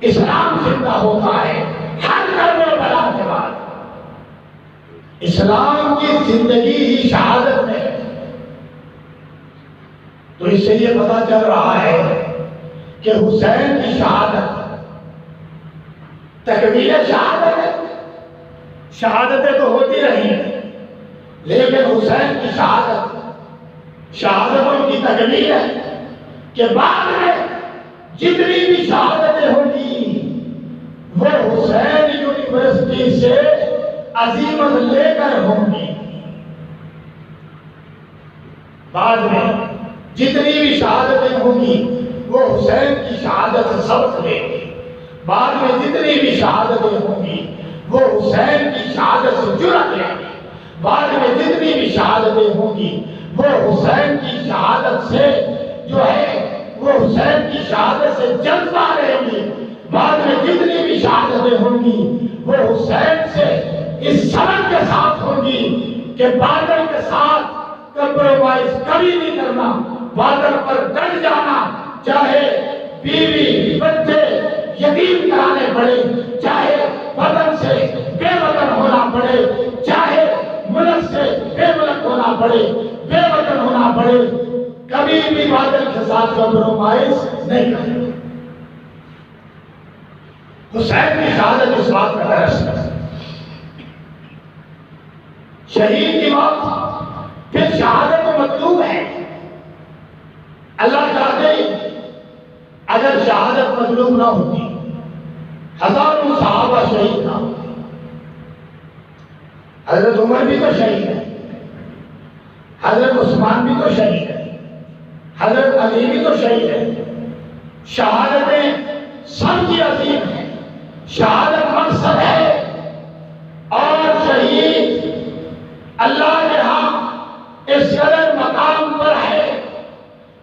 اسلام زندہ ہوتا ہے ہر کرم و بلا کے بعد، اسلام کی زندگی ہی شہادت میں ہے۔ تو اس سے یہ پتا چل رہا ہے کہ حسین کی شہادت تکمیل شہادت ہے، شہادتیں تو ہوتی رہی ہیں لیکن حسین کی شہادت شہادتوں کی تکمیل ہے کہ بعد میں جتنی بھی شہادتیں ہوں گی وہ حسین یونیورسٹی سے عزیمت لے کر ہوں گی، بعد میں جتنی بھی شہادتیں ہوں گی وہ حسین کی شہادت سے سبق لیں گی، بعد میں جتنی بھی شہادتیں ہوں گی وہ حسین کی شہادت سے جرأت لیں گی، بعد میں جتنی بھی شہادتیں ہوں گی وہ حسین کی شہادت سے جو ہے وہ حسین کی شہادت سے جذبہ رہیں گی، بعد میں جتنی بھی شہادتیں ہوں گی وہ حسین سے اس سبق کے ساتھ ہوں گی کہ باطل کے ساتھ کمپرومائز کبھی نہیں کرنا، باطل پر ڈٹ جانا، چاہے بیوی بچے یتیم کرانے پڑے، چاہے وطن سے بے وطن ہونا پڑے، چاہے ملک سے بے ملک ہونا پڑے، بے وطن ہونا پڑے، کبھی بھی باطل کے ساتھ کمپرومائز نہیں کرے۔ حسین کی شہادت اس بات کا درس ہے، شہید کی موت پھر شہادت کو مطلوب ہے، اللہ چاہتے اگر شہادت مطلوب نہ ہوتی ہزاروں صحابہ شہید نہ ہوتے، حضرت عمر بھی تو شہید ہے، حضرت عثمان بھی تو شہید ہے، حضرت علی بھی تو شہید ہے، شہادتیں سب کی عظیم ہیں، شہادت مقصد ہے اور شہید اللہ کے ہاں اس قدر مقام پر ہے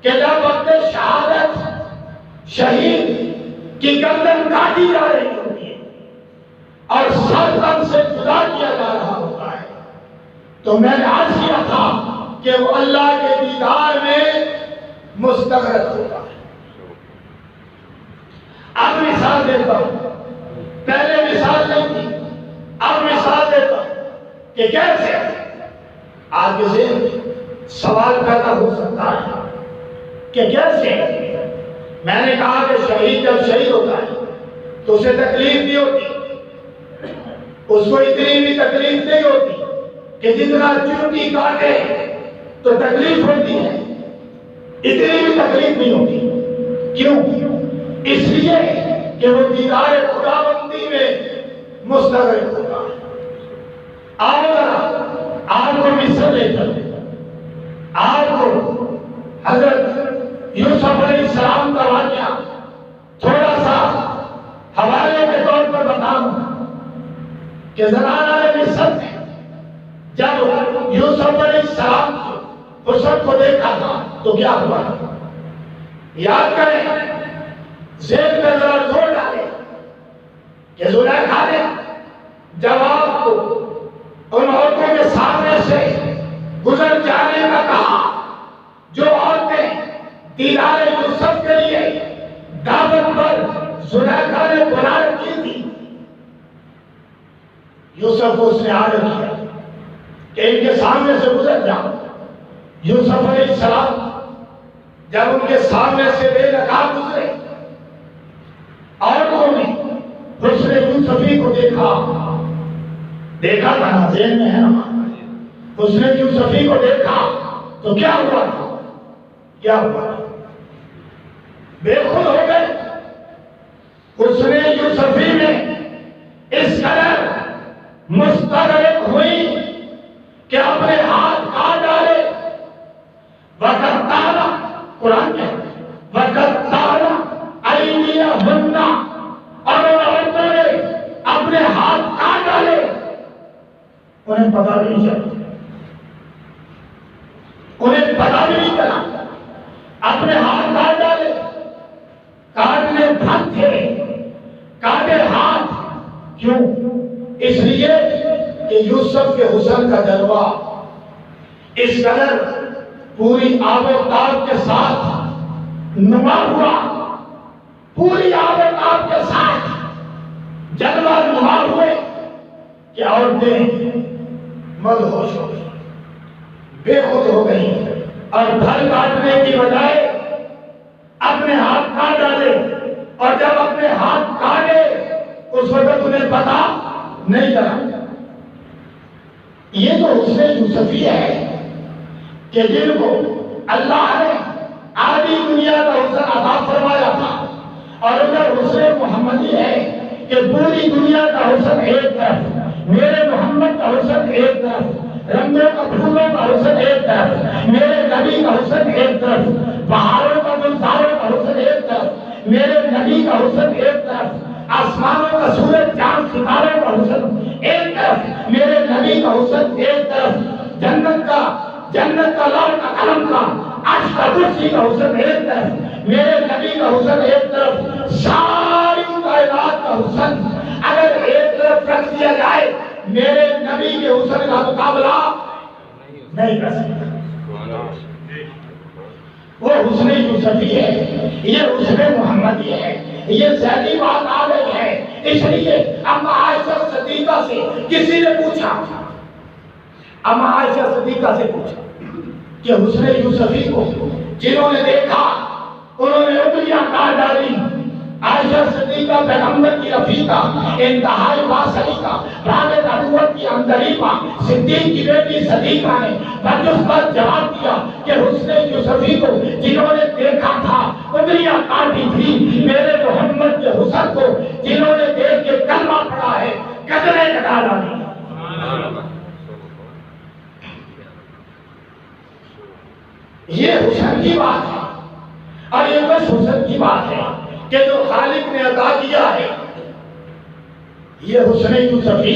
کہ جب وقت شہادت شہید کی گردن کاٹی جا رہی ہوتی ہے اور سر تن سے جدا کیا جا رہا ہوتا ہے تو میں نے عرض کیا تھا کہ وہ اللہ کے دیدار میں مستغرق ہوتا ہے، مثال دیتا ہوں، پہلے مثال نہیں تھی، اب مثال دیتا ہوں کہ کیسے آپ کے ذہن میں سوال پیدا ہو سکتا ہے کہ کیسے. میں نے کہا کہ شہید جب شہید ہوتا ہے تو اسے تکلیف نہیں ہوتی، اس کو اتنی بھی تکلیف نہیں ہوتی کہ جتنا چونٹی کاٹے تو تکلیف ہوتی ہے، اتنی بھی تکلیف نہیں ہوتی. کیوں؟ اس لیے کہ وہ دیدار خداوندی میں مستغرق ہوتا ہے. آپ کو مصر لے چلے، آپ کو حضرت یوسف علیہ السلام کا واقعہ تھوڑا سا حوالے کے طور پر بتاؤں کہ زنانہ مصر نے جب یوسف علیہ السلام حسن کو دیکھا تھا تو کیا ہوا؟ یاد کریں، ذہن میں ذرا زور ڈالیں کہ زلیخا نے جب آپ کو ان عورتوں کے سامنے سے گزر جانے کا کہا جو عورتیں دیدار یوسف کے لیے دعوت پر زلیخا نے بنا رکھی تھی، یوسف کو اس نے آڈر کیا کہ ان کے سامنے سے گزر جاؤ. یوسف علیہ السلام جب ان کے سامنے سے بے نقاب گزرے، عورتوں نے حسن یوسفی کو دیکھا تھا نا، ذہن میں ہے نا، حسن یوسفی کو دیکھا تو کیا ہوا؟ کیا ہوا؟ بے خود ہو گئے. حسن یوسفی میں اس قدر مستغرق ہوئی کہ اپنے ہاتھ کاٹ ڈالے. وقت تالا قرآن کے وقت تالا ایدیہن، اور عورتوں نے اپنے ہاتھ کاٹ ڈالے. انہیں پتا بھی نہیں چلا، انہیں پتا بھی نہیں چلا، اپنے ہاتھ کاٹ ڈالے. کاٹنے بھر تھے، کاٹے ہاتھ. کیوں؟ اس لیے کہ یوسف کے حسن کا جلوہ اس قدر پوری آب و تاب کے ساتھ نما ہوا، پوری آب و تاب کے ساتھ جلوہ نما ہوئے کہ عورتیں مدہوش ہو گئی، بے خود ہو گئی، اور پھل کاٹنے کی بجائے اپنے ہاتھ کاٹ ڈالے. اور جب اپنے ہاتھ کاٹے اس وقت انہیں پتا نہیں چلا. یہ تو حسن یوسفی ہے کہ جن کو اللہ نے آدھی دنیا کا حسن عطا فرمایا تھا، اور اگر حسن محمدی ہے کہ پوری دنیا کا حسن ایک طرف، میرے محمد کا حسن ایک طرف، رنگوں کا پھولوں کا حسن ایک طرف، میرے نبی کا حسن ایک طرف، بہاروں کا گلزاروں کا حسن ایک طرف، میرے نبی کا حسن ایک طرف، آسمانوں کا سورج چاند ستاروں کا حسن ایک طرف، میرے نبی کا حسن ایک طرف، جنت کا لوح کا قلم کا عرش کا کرسی کا حسن ایک طرف، میرے نبی کا حسن ایک طرف. ساری کائنات کا حسن اگر ایک طرف رکھ دیا جائے میرے نبی کے حسن کا مقابلہ نہیں کر سکتا. وہ حسن یوسفی ہے، یہ حسن محمدی ہے، یہ ذہنی بات آ گئی ہے. اس لیے اما عائشہ صدیقہ سے کسی نے پوچھا، اما عائشہ صدیقہ سے پوچھا کہ حسن یوسفی کو جنہوں نے دیکھا انہوں نے انگلیاں کاٹ ڈالی. عائشہ صدیقہ پیغمبر کی رفیقہ، انتہائی واسطہ، راگ نبوت کی اندریفہ، صدیق کی بیٹی صدیقہ نے تجس پر جواب دیا کہ حسن یوسفی کو جنہوں نے دیکھا تھا انگلیاں کاٹی تھی، میرے محمد کے حسن کو جنہوں نے دیکھ کے کلمہ پڑھا ہے قدریں لگا ڈالی. یہ حسن کی بات ہے، اور یہ بس حسن کی بات ہے کہ جو خالق نے عطا کیا ہے. یہ حسن یوسفی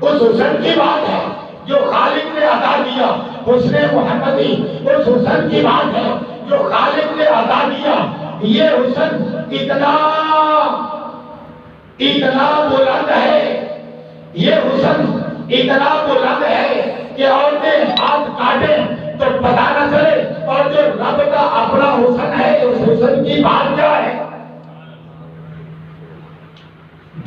اس حسن کی بات ہے جو خالق نے عطا کیا. حسن محمدی اس حسن کی بات ہے جو خالق نے عطا کیا. یہ حسن اتنا بلند ہے، یہ حسن اتنا بلند ہے کہ عورتیں ہاتھ کاٹیں تو پتہ نہ چلے. اور جو رب کا اپنا حسن ہے اس حسن کی بات کیا ہے؟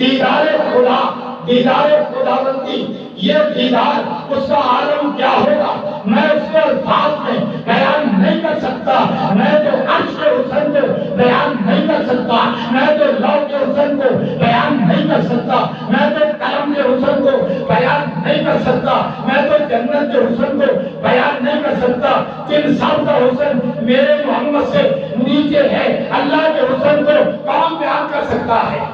دیدار خدا، دیدار خداوندی، یہ دیدار اس کا عالم کیا ہوگا میں اس کے الفاظ میں بیان نہیں کر سکتا، میں تو عرش کے حسن کو بیان نہیں کر سکتا، میں تو لوح کے حسن کو بیان نہیں کر سکتا، میں تو قلم کے حسن کو بیان نہیں کر سکتا، میں تو جنت کے حسن کو بیان نہیں کر سکتا۔ جن سب کا حسن میرے محمد سے نیچے ہے، اللہ کے حسن کو کون بیان کر سکتا ہے؟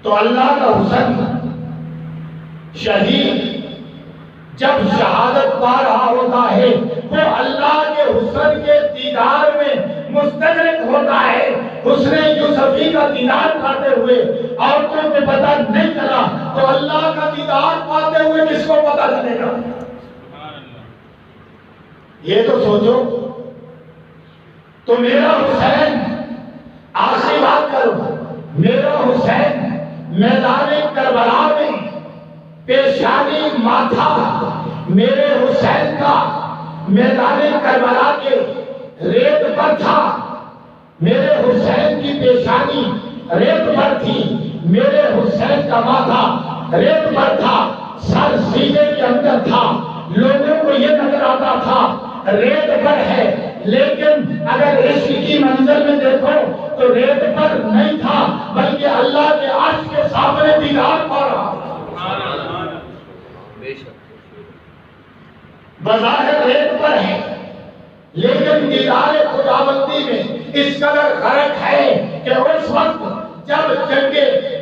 تو اللہ کا حسن شہید جب شہادت پا رہا ہوتا ہے وہ اللہ کے حسن کے دیدار میں مستغرق ہوتا ہے۔ حسن یوسفی کا دیدار پاتے ہوئے عورتوں کو پتہ نہیں چلا تو اللہ کا دیدار پاتے ہوئے کس کو پتہ چلے گا؟ یہ تو سوچو۔ تو میرا حسین، آخری بات کرو، میرا حسین میدان کربلا میں پیشانی ماتھا میرے حسین کا میدان کربلا کے ریت پر تھا، میرے حسین کی پیشانی ریت پر تھی، میرے حسین کا ماتھا ریت پر تھا، سر سینے کے اندر تھا، لوگوں کو یہ نظر آتا تھا ریت پر ہے، لیکن اگر عشق کی منظر میں دیکھو تو ریت پر نہیں تھا بلکہ اللہ کے عرش کے سامنے دیدار پا رہا تھا۔ بظاہر ریت پر ہے لیکن دیدار خداوندی میں اس قدر غرق ہے کہ اس وقت جب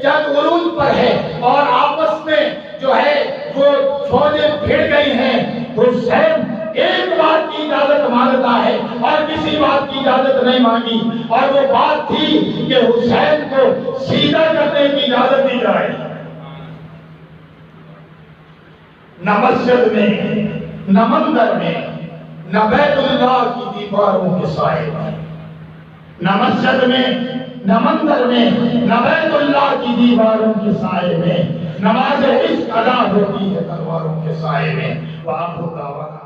جنگ عروج پر ہے اور آپس میں جو ہے وہ فوجیں بھیڑ گئی ہیں، حسین ایک بات کی اجازت مانگتا ہے اور کسی بات کی اجازت نہیں مانگی، اور وہ بات تھی کہ حسین کو سیدھا کرنے کی اجازت دی جائے۔ نہ مسجد میں، نہ مندر میں، نہ بیت اللہ کی دیواروں کے سائے میں، نہ مسجد میں، نہ مندر میں، نہ بیت اللہ کی دیواروں کے سائے میں نماز عشق ادا ہوتی ہے تلواروں کے سائے میں۔ وآخر دعوانا